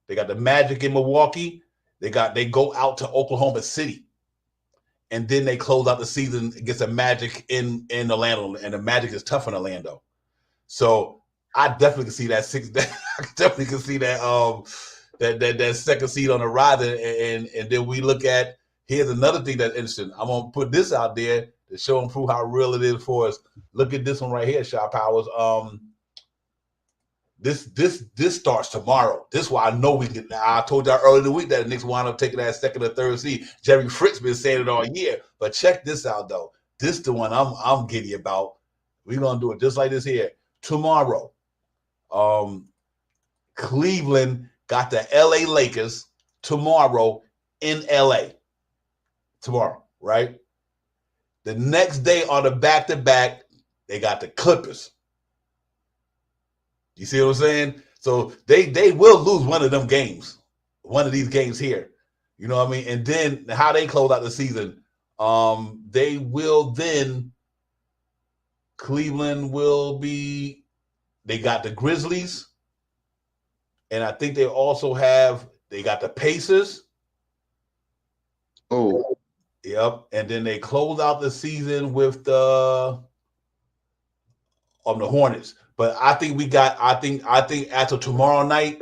[SPEAKER 1] they got the Magic in Milwaukee. They go out to Oklahoma City. And then they close out the season against the Magic in Orlando, and the Magic is tough in Orlando. So I definitely can see that I definitely can see that that second seed on the rise. And then we look at here's another thing that's interesting. I'm gonna put this out there to show and prove how real it is for us. Look at this one right here, Shop Powers. This starts tomorrow. This is why I know we can. I told y'all earlier in the week that the Knicks wound up taking that 2nd or 3rd seed. Jerry Fritz been saying it all year. But check this out though. This the one I'm giddy about. We're gonna do it just like this here tomorrow. Cleveland got the LA Lakers. tomorrow in LA. Tomorrow, right? The next day on the back-to-back, they got the Clippers. You see what I'm saying? So they will lose one of them games, one of these games here. You know what I mean? And then how they close out the season, they will then Cleveland will be. They got the Grizzlies, and I think they also they got the Pacers.
[SPEAKER 3] Oh,
[SPEAKER 1] Yep, and then they close out the season with the Hornets. But I think I think after tomorrow night,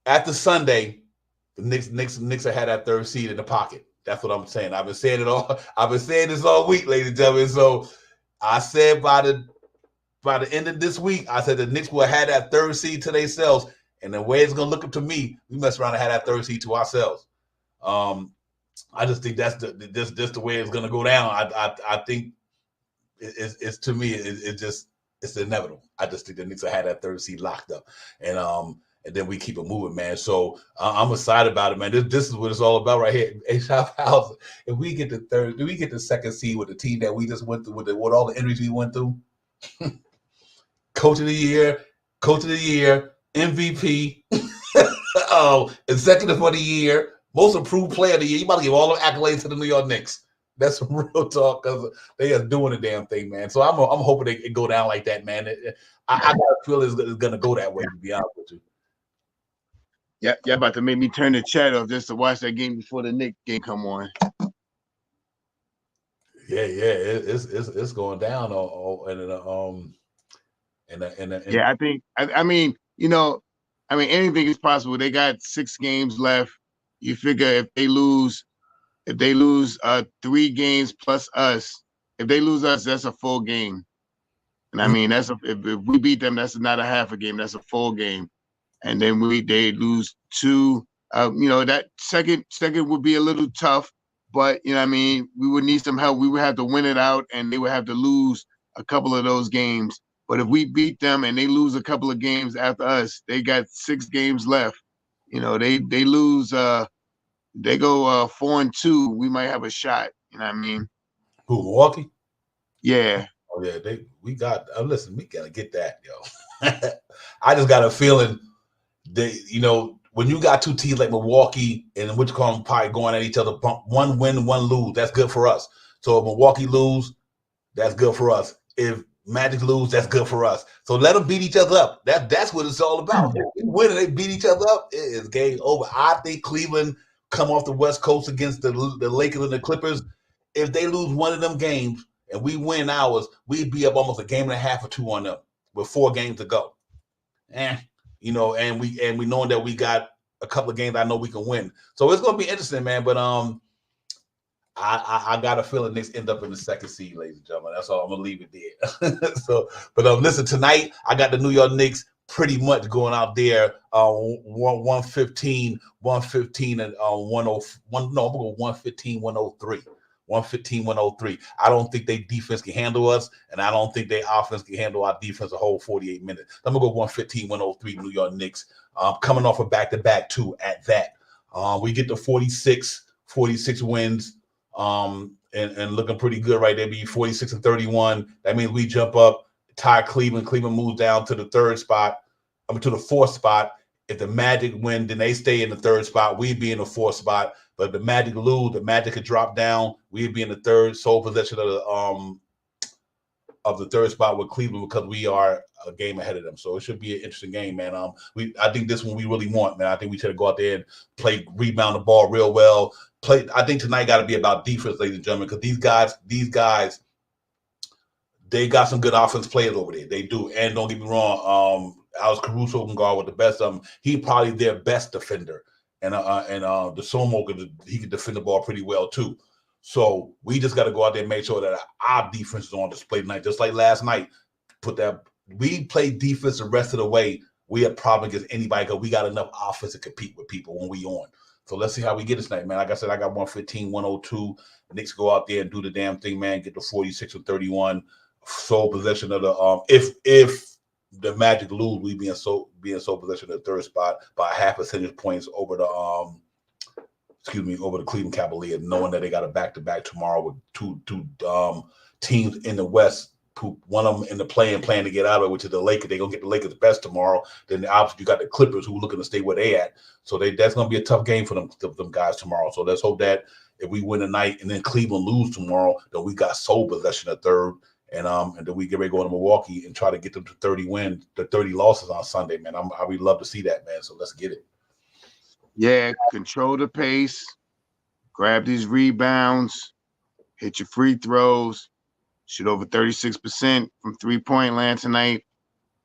[SPEAKER 1] after Sunday, the Knicks have had that third seed in the pocket. That's what I'm saying. I've been saying it all. I've been saying this all week, ladies and gentlemen. So I said by the end of this week, I said the Knicks will have that third seed to themselves. And the way it's gonna look up to me, we mess around and have that third seed to ourselves. I just think that's the way it's gonna go down. I think it's to me it's inevitable. I just think the Knicks will have that third seed locked up, and then we keep it moving, man. So I'm excited about it, man. This is what it's all about right here. Hey, House, if we get the second seed with the team that we just went through with all the injuries we went through, coach of the year, MVP, executive of the year, most improved player of the year. You about to give all the accolades to the New York Knicks. That's some real talk because they are doing the damn thing, man. So I'm hoping it go down like that, man. I got a feel it's going to go that way, to be honest with you.
[SPEAKER 3] Yeah, y'all about to make me turn the chat off just to watch that game before the Knicks game come on.
[SPEAKER 1] Yeah, it's going down.
[SPEAKER 3] Yeah, I mean, anything is possible. They got 6 games left. You figure if they lose 3 games plus us, if they lose us, that's a full game. And I mean, if we beat them, that's not a half a game, that's a full game. And then they lose 2. That second would be a little tough, but I mean, we would need some help. We would have to win it out, and they would have to lose a couple of those games. But if we beat them and they lose a couple of games after us, they got 6 games left. They lose. They go 4-2. We might have a shot. You know what I mean?
[SPEAKER 1] Who, Milwaukee?
[SPEAKER 3] Yeah.
[SPEAKER 1] Oh yeah, we got. Listen, we gotta get that, yo. I just got a feeling. When you got 2 teams like Milwaukee and which call them probably going at each other, one win, one lose, that's good for us. So if Milwaukee lose, that's good for us. If Magic lose, that's good for us. So let them beat each other up. That's what it's all about. If we win and they beat each other up, it is game over. I think Cleveland come off the West Coast against the Lakers and the Clippers. If they lose one of them games and we win ours, we'd be up almost a game and a half or 2 on them with 4 games to go. And we knowing that we got a couple of games I know we can win. So it's gonna be interesting, man. But I got a feeling Knicks end up in the second seed, ladies and gentlemen. That's all. I'm gonna leave it there. Listen, tonight I got the New York Knicks pretty much going out there 115 and 101. No, I'm gonna go 115, 103. 115-103. I don't think their defense can handle us, and I don't think their offense can handle our defense a whole 48 minutes. I'm going to go 115-103 New York Knicks, coming off a back-to-back too at that. We get to 46 wins and looking pretty good right there. Be 46-31. That means we jump up, tie Cleveland. Cleveland moves down to the 3rd spot, to the 4th spot. If the Magic win, then they stay in the 3rd spot. We'd be in the 4th spot. But if the Magic lose, the Magic could drop down. We'd be in the 3rd sole possession of the 3rd spot with Cleveland because we are a game ahead of them. So it should be an interesting game, man. I think this one we really want, man. I think we should go out there and rebound the ball real well. I think tonight got to be about defense, ladies and gentlemen, because these guys, they got some good offense players over there. They do. And don't get me wrong, Alex Caruso can guard with the best of them. He probably their best defender. And the Somo he can defend the ball pretty well too. So we just got to go out there and make sure that our defense is on display tonight, just like last night. We play defense the rest of the way. We have problem against anybody because we got enough offense to compete with people when we on. So let's see how we get this night, man. Like I said, I got 115-102. Knicks go out there and do the damn thing, man. Get to 46-31. Sole possession of the if the Magic lose, we be in sole possession of the 3rd spot by half percentage points over over the Cleveland Cavaliers, knowing that they got a back-to-back tomorrow with two teams in the West. One of them in the playing to get out of it, which is the Lakers. They're gonna get the Lakers best tomorrow. Then obviously you got the Clippers who are looking to stay where they at. So that's gonna be a tough game for them guys tomorrow. So let's hope that if we win tonight and then Cleveland lose tomorrow, then we got sole possession of third. And then we get ready to go to Milwaukee and try to get them to 30 wins, the 30 losses on Sunday, man. I would love to see that, man. So let's get it.
[SPEAKER 3] Yeah, control the pace, grab these rebounds, hit your free throws, shoot over 36% from three-point land tonight.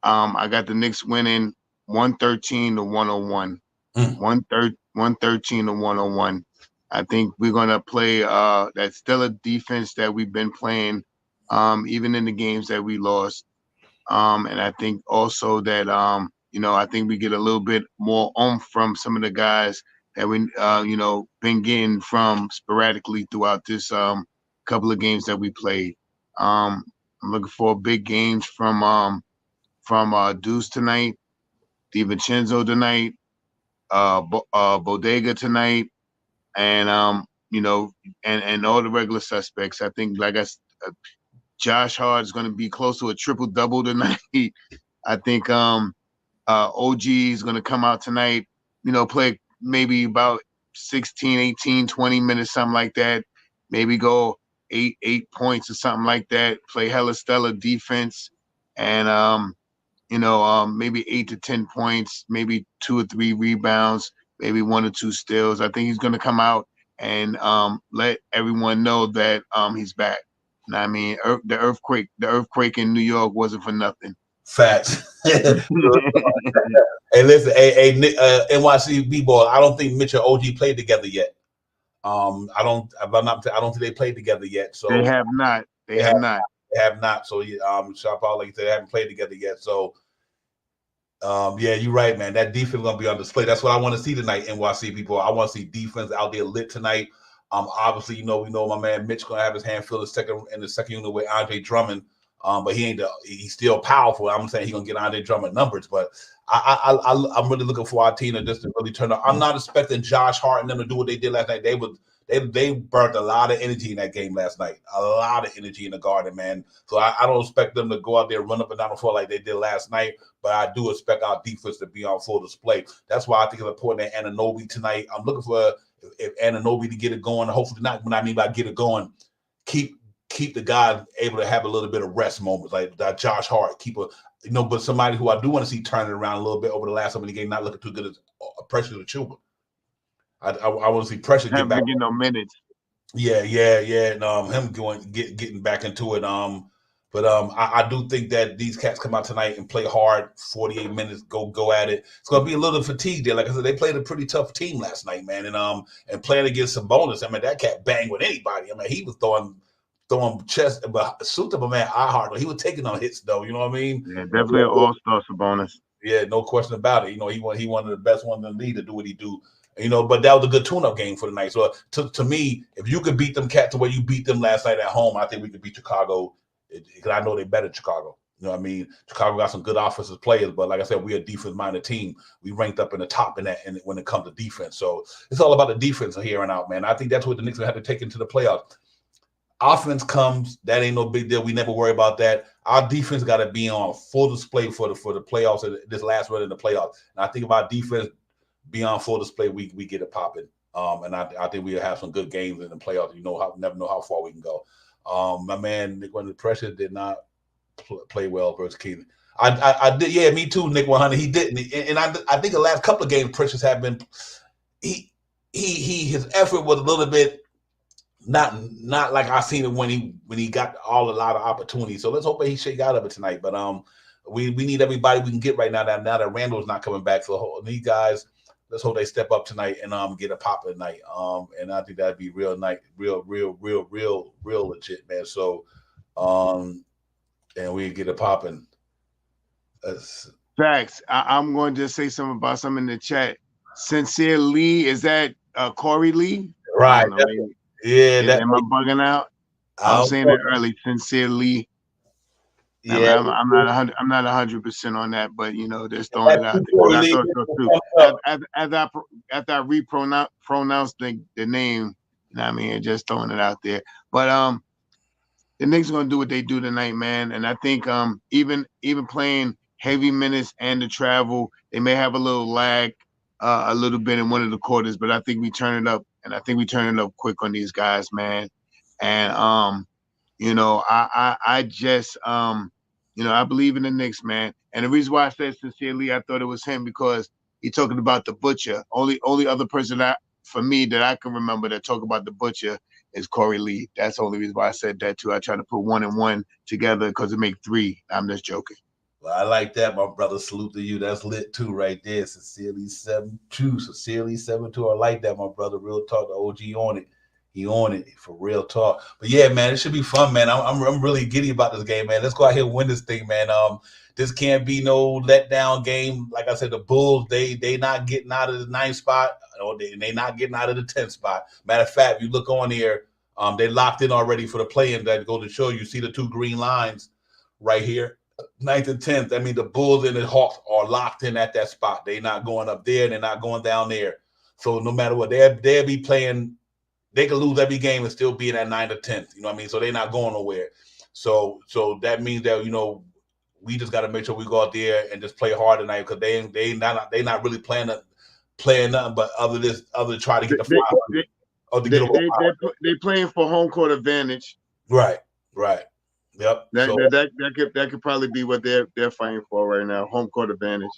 [SPEAKER 3] I got the Knicks winning 113-101. 113-101. I think we're gonna play that stellar defense that we've been playing, even in the games that we lost. And I think also that I think we get a little bit more oomph from some of the guys that we been getting from sporadically throughout this couple of games that we played. I'm looking for big games from Deuce tonight, DiVincenzo tonight, Bodega tonight, and and all the regular suspects. I think Josh Hart is going to be close to a triple double tonight. I think OG is going to come out tonight, play maybe about 16, 18, 20 minutes, something like that. Maybe go eight points or something like that. Play hella stellar defense, and maybe 8 to 10 points, maybe 2 or 3 rebounds, maybe 1 or 2 steals. I think he's going to come out and let everyone know that he's back. I mean, the earthquake in New York wasn't for nothing.
[SPEAKER 1] Facts. Hey, listen, NYC B-ball. I don't think Mitch and OG played together yet. I don't think they played together yet. So
[SPEAKER 3] they have not. They have not.
[SPEAKER 1] They have not. So Shop out like they haven't played together yet. So yeah, you're right, man. That defense is gonna be on display. That's what I want to see tonight, NYC people. I want to see defense out there lit tonight. Obviously, we know my man Mitch gonna have his hand filled in the second unit with Andre Drummond. But he's still powerful. I'm saying he's gonna get Andre Drummond numbers, but I'm really looking for our team to just really turn up. I'm not expecting Josh Hart and them to do what they did last night. They burnt a lot of energy in that game last night. A lot of energy in the Garden, man. So I don't expect them to go out there and run up and down the floor like they did last night. But I do expect our defense to be on full display. That's why I think it's important that Anunoby tonight. I'm looking for if Anunoby to get it going. Hopefully not. When I mean by get it going, keep the guy able to have a little bit of rest moments like that. Josh Hart, but somebody who I do want to see turn it around a little bit over the last so many games, not looking too good as Pressure to Chuba. I want to see Pressure get back.
[SPEAKER 3] No minutes.
[SPEAKER 1] Yeah, and him getting back into it. But I do think that these cats come out tonight and play hard, 48 minutes, go at it. It's gonna be a little fatigue there. Like I said, they played a pretty tough team last night, man. And playing against Sabonis, I mean, that cat banged with anybody. I mean, he was throwing chest, but suit up a man Iheart. He was taking on hits though. You know what I mean?
[SPEAKER 3] Yeah, definitely an all-star Sabonis.
[SPEAKER 1] Yeah, no question about it. He one of the best ones in the league to do what he do. But that was a good tune-up game for the night. So to me, if you could beat them cats the way you beat them last night at home, I think we could beat Chicago. Because I know they're better than Chicago. You know what I mean? Chicago got some good offensive players, but like I said, we're a defense-minded team. We ranked up in the top in that, and when it comes to defense. So it's all about the defense here and out, man. I think that's what the Knicks will have to take into the playoffs. Offense comes, that ain't no big deal. We never worry about that. Our defense got to be on full display for the playoffs, this last run in the playoffs. And I think if our defense be on full display, we get it popping. And I think we'll have some good games in the playoffs. Never know how far we can go. My man Nick Under Pressure did not play well versus Keelan. I did, yeah, me too, Nick 100. He didn't, and I think the last couple of games Precious have been. His effort was a little bit not like I seen it when he got a lot of opportunities. So let's hope that he shake out of it tonight. But we need everybody we can get right now. That Randall's not coming back. So these guys, let's hope they step up tonight and get a pop tonight. And I think that'd be real legit, man. So and we get it popping.
[SPEAKER 3] Facts. I'm going to just say something about something in the chat. Sincere Lee, is that Corey Lee?
[SPEAKER 1] Right. Yeah.
[SPEAKER 3] Am I bugging out? I was saying it early. Sincere Lee.
[SPEAKER 1] Yeah,
[SPEAKER 3] I'm not 100. I'm not 100% on that, but just throwing
[SPEAKER 1] that's
[SPEAKER 3] it out there
[SPEAKER 1] before
[SPEAKER 3] because
[SPEAKER 1] we
[SPEAKER 3] I
[SPEAKER 1] leave
[SPEAKER 3] thought
[SPEAKER 1] it
[SPEAKER 3] so
[SPEAKER 1] to
[SPEAKER 3] too.
[SPEAKER 1] come
[SPEAKER 3] As,
[SPEAKER 1] up.
[SPEAKER 3] as, as I pronounce the name, I mean, just throwing it out there. But the Knicks are gonna do what they do tonight, man. And I think even playing heavy minutes and the travel, they may have a little lag, a little bit in one of the quarters, but I think we turn it up, and I think we turn it up quick on these guys, man. And I just I believe in the Knicks, man. And the reason why I said sincerely, I thought it was him because he talking about the butcher. Only other person for me that I can remember that talk about the butcher is Corey Lee. That's the only reason why I said that too. I try to put one and one together because it make three. I'm just joking.
[SPEAKER 1] Well, I like that, my brother. Salute to you. That's lit too, right there. Sincerely 7-2. Sincerely 7-2. I like that, my brother. Real talk. The OG on it. He on it for real talk. But yeah, man, it should be fun, man. I'm really giddy about this game, man. Let's go out here and win this thing, man. This can't be no letdown game. Like I said, the Bulls, they not getting out of the 9th spot, or they not getting out of the 10th spot. Matter of fact, you look on here, they locked in already for the play-in. That go to show you see the 2 green lines right here. 9th and 10th. I mean, the Bulls and the Hawks are locked in at that spot. They're not going up there. They're not going down there. So no matter what, they'll be playing. They could lose every game and still be in that 9th or 10th. You know what I mean? So they're not going nowhere. So that means that we just got to make sure we go out there and just play hard tonight because they not really playing nothing but other than try to get the 500 or to get over 500.
[SPEAKER 3] They playing for home court advantage.
[SPEAKER 1] Right. Yep.
[SPEAKER 3] That could probably be what they're fighting for right now. Home court advantage.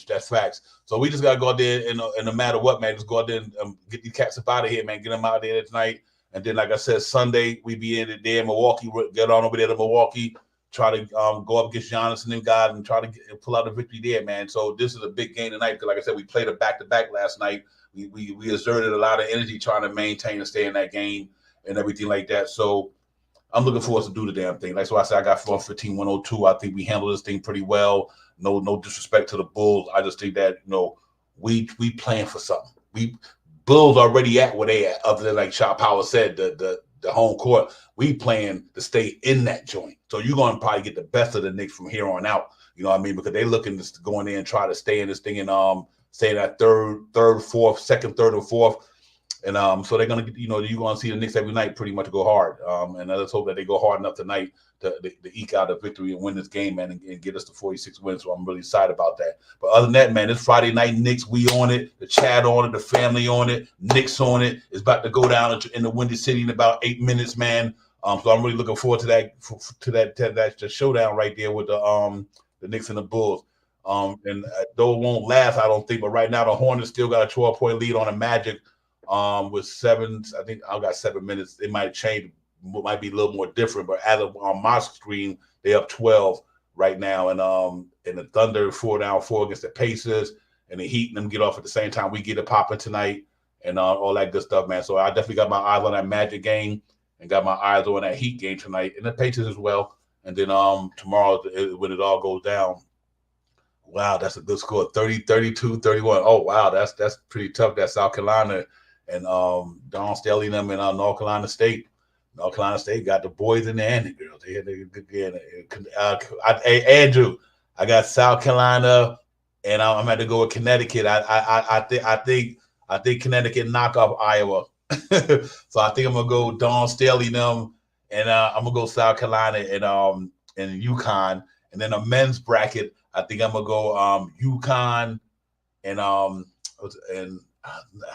[SPEAKER 1] That's facts. So we just gotta go out there and no matter what, man, just go out there and get these cats up out of here, man. Get them out there tonight. And then, like I said, Sunday we be in there in Milwaukee. Get on over there to Milwaukee. Try to go up against Giannis and them guys and try to pull out a victory there, man. So this is a big game tonight because, like I said, we played a back-to-back last night. We exerted a lot of energy trying to maintain and stay in that game and everything like that. So I'm looking forward to do the damn thing. That's why I said I got 415-102. I think we handled this thing pretty well. No disrespect to the Bulls. I just think that we playing for something. We Bulls already at where they at. Other than like Shot Power said, the home court. We playing to stay in that joint. So you're gonna probably get the best of the Knicks from here on out. You know what I mean? Because they looking to go in there and try to stay in this thing and stay in that third, fourth, second, third, or fourth. And so they're gonna get, you're gonna see the Knicks every night pretty much go hard. And let's hope that they go hard enough tonight to eke out a victory and win this game, man, and get us to 46 wins. So I'm really excited about that. But other than that, man, it's Friday night Knicks. We on it, the chat on it, the family on it, Knicks on it. It's about to go down in the Windy City in about 8 minutes, man. So I'm really looking forward to that showdown right there with the Knicks and the Bulls. And though it won't last, I don't think. But right now, the Hornets still got a 12-point lead on the Magic. With 7, I think I've got 7 minutes. It might change, might be a little more different, but as of on my screen, they up 12 right now. And the Thunder 4-4 against the Pacers, and the Heat and them get off at the same time. We get it popping tonight, and all that good stuff, man. So I definitely got my eyes on that Magic game, and got my eyes on that Heat game tonight, and the Pacers as well. And then tomorrow when it all goes down. Wow, that's a good score. 30, 32, 31. Oh, wow, that's pretty tough. That's South Carolina and Don Staley them in North Carolina State. North Carolina State got the boys in there and the girls. They had a good game. Andrew, I got South Carolina, and I'm going to go with Connecticut. I think Connecticut knock off Iowa. So I think I'm gonna go Don Staley them, and I'm gonna go South Carolina and UConn, and then a men's bracket. I think I'm gonna go UConn and I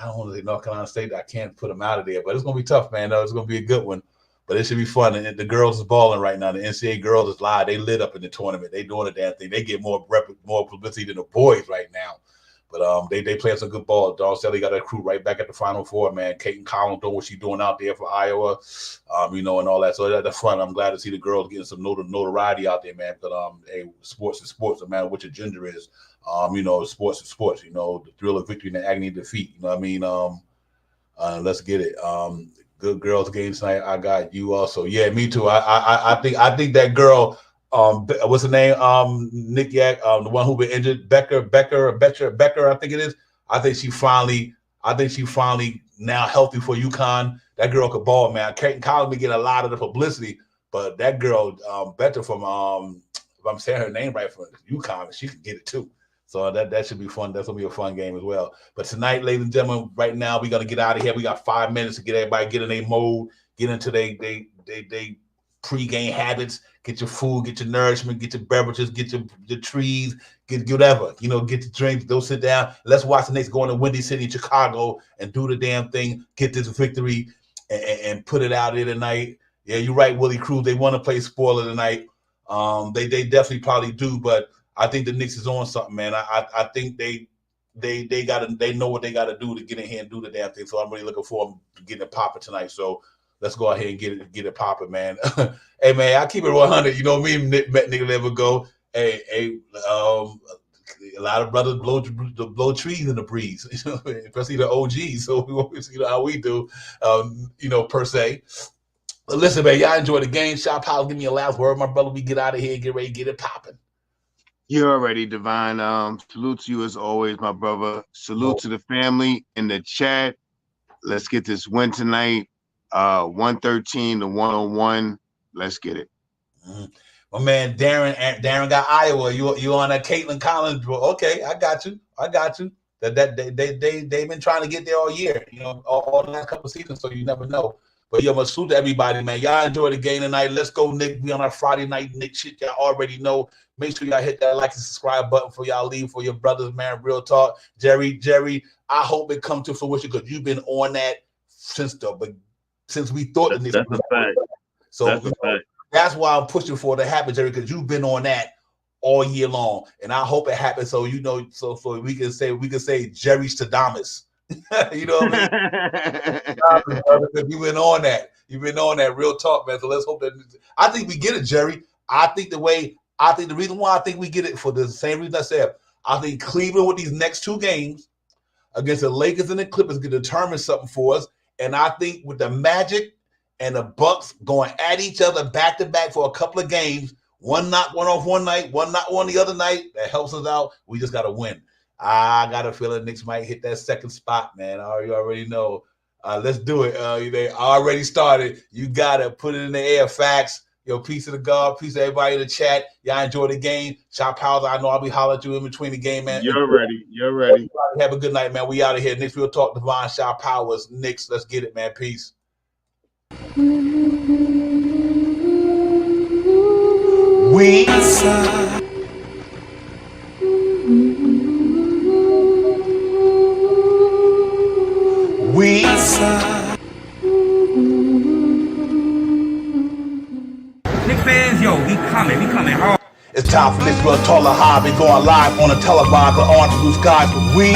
[SPEAKER 1] don't want to say North Carolina State. I can't put them out of there, but it's gonna be tough, man. It's gonna be a good one, but it should be fun. And the girls is balling right now. The NCAA girls is live. They lit up in the tournament. They doing a damn thing. They get more publicity than the boys right now. But they playing some good ball. Don Staley got a crew right back at the Final Four, man. Kate Collins doing what she's doing out there for Iowa, and all that. So at the front, I'm glad to see the girls getting some notoriety out there, man. But hey, sports is sports, no matter what your gender is. Sports is sports. The thrill of victory and the agony of defeat. You know what I mean? Let's get it. Good girls game tonight. I got you also. Yeah, me too. I think that girl. What's her name? Nick Yak, the one who been injured, Becker, I think it is. I think she finally now healthy for UConn. That girl could ball, man. Kate Collins been getting a lot of the publicity, But that girl, Beta from if I'm saying her name right, from UConn, she can get it too. So that should be fun. That's gonna be a fun game as well. But tonight, ladies and gentlemen, right now we're gonna get out of here. We got 5 minutes to get everybody get in their mode, get into they pre-game habits, get your food, get your nourishment, get your beverages, get your trees, get whatever, get your drinks, go sit down. Let's watch the Knicks go into Windy City, Chicago, and do the damn thing, get this victory and put it out there tonight. Yeah, you're right, Willie Cruz. They want to play spoiler tonight. They definitely probably do, but I think the Knicks is on something, man. I think they know what they gotta do to get in here and do the damn thing. So I'm really looking forward to getting it popping tonight. So let's go ahead and get it popping, man. Hey man, I keep it 100. You know what I mean? Nigga never go. Hey, a lot of brothers blow trees in the breeze, especially the OGs. So how we do, per se. But listen, man, y'all enjoy the game. Shop House, give me a last word, my brother. We get out of here and get ready to get it popping.
[SPEAKER 3] You're already Divine. Salute to you as always, my brother. Salute to the family in the chat. Let's get this win tonight. 113 to 101. Let's get it.
[SPEAKER 1] Mm-hmm. My man Darren got Iowa. You on that Caitlin Collins, bro? Okay, I got you. That they've been trying to get there all year. All the last couple of seasons. So you never know. But yeah, salute to everybody, man. Y'all enjoy the game tonight. Let's go, Nick. We on our Friday night Nick shit. Y'all already know. Make sure y'all hit that like and subscribe button for y'all leave for your brothers, man. Real talk. Jerry, I hope it comes to fruition because you've been on that since we thought
[SPEAKER 3] that's a fact.
[SPEAKER 1] So that's why I'm pushing for it to happen, Jerry, because you've been on that all year long. And I hope it happens so so we can say Jerry Stradamus. You know what I mean? You've been on that. Real talk, man. So let's hope that I think we get it, Jerry. I think the reason why I think we get it for the same reason I said, I think Cleveland with these next 2 games against the Lakers and the Clippers can determine something for us. And I think with the Magic and the Bucks going at each other back to back for a couple of games, one knock one off one night, one knock one the other night, that helps us out. We just got to win. I got a feeling Knicks might hit that second spot, man. You already know. Let's do it. They already started. You got to put it in the air. Facts. Peace to the God. Peace to everybody in the chat. Y'all enjoy the game. Shop House, I know I'll be hollering at you in between the game, man.
[SPEAKER 3] You're ready.
[SPEAKER 1] Have a good night, man. We out of here. Knicks Real Talk, Divine Shop Powers. Knicks, let's get it, man. Peace. We
[SPEAKER 2] Knicks fans, yo, we coming hard.
[SPEAKER 1] It's time for Knicks Real Taller Hobby going live on a televised on blue skies. We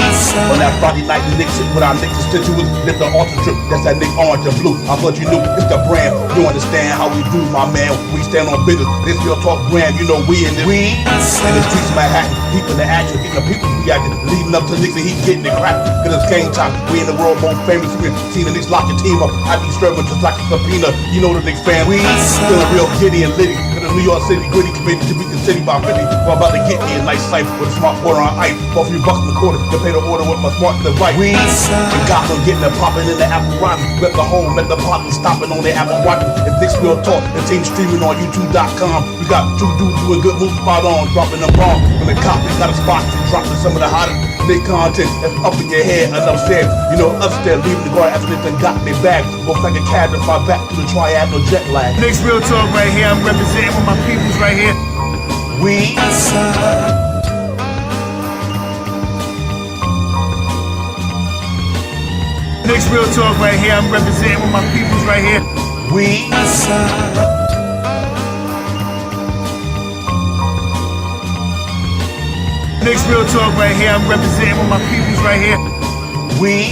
[SPEAKER 1] on that Friday night Knicks with our Knicks constituents lift the altar trip. That's that Knicks orange and blue. I thought you knew it's the brand. You understand how we do, my man. We stand on business. This Real Talk brand, we in the streets of Manhattan, keeping the action, keeping the people's reacting, leading up to Knicks and he getting it cracked. Cause it's game time. We in the world most famous. We seen the Knicks lock your team up. I be stirring just like a subpoena. You know the Knicks fan. We feeling real giddy and litty. Cause the New York City gritty committee to beat the city by 50. Well, I'm about to get me a nice life with a smart quarter on ice. For a few bucks in the quarter to pay the order with my smart to the right. We in Gotham getting it popping in the Apple Watch. Let the home, let the partner stopping on the Apple Watch. It's Knicks Real Talk. The team streaming on YouTube.com. We got 2 dudes doing good moves spot on, dropping them wrong. When the cops got a spot to dropping some of the hottest Knicks content that's up in your head. Enough said, upstairs leaving the guard after they done got their bag. Looks like a cab to fly back to the triad, no jet lag.
[SPEAKER 2] Knicks Real Talk right here. I'm representing with my peoples right here.
[SPEAKER 1] We
[SPEAKER 2] Knicks Real Talk right here. I'm representing with my peoples right here.
[SPEAKER 1] We
[SPEAKER 2] Knicks Real Talk right here. I'm representing with my peoples right here.
[SPEAKER 1] We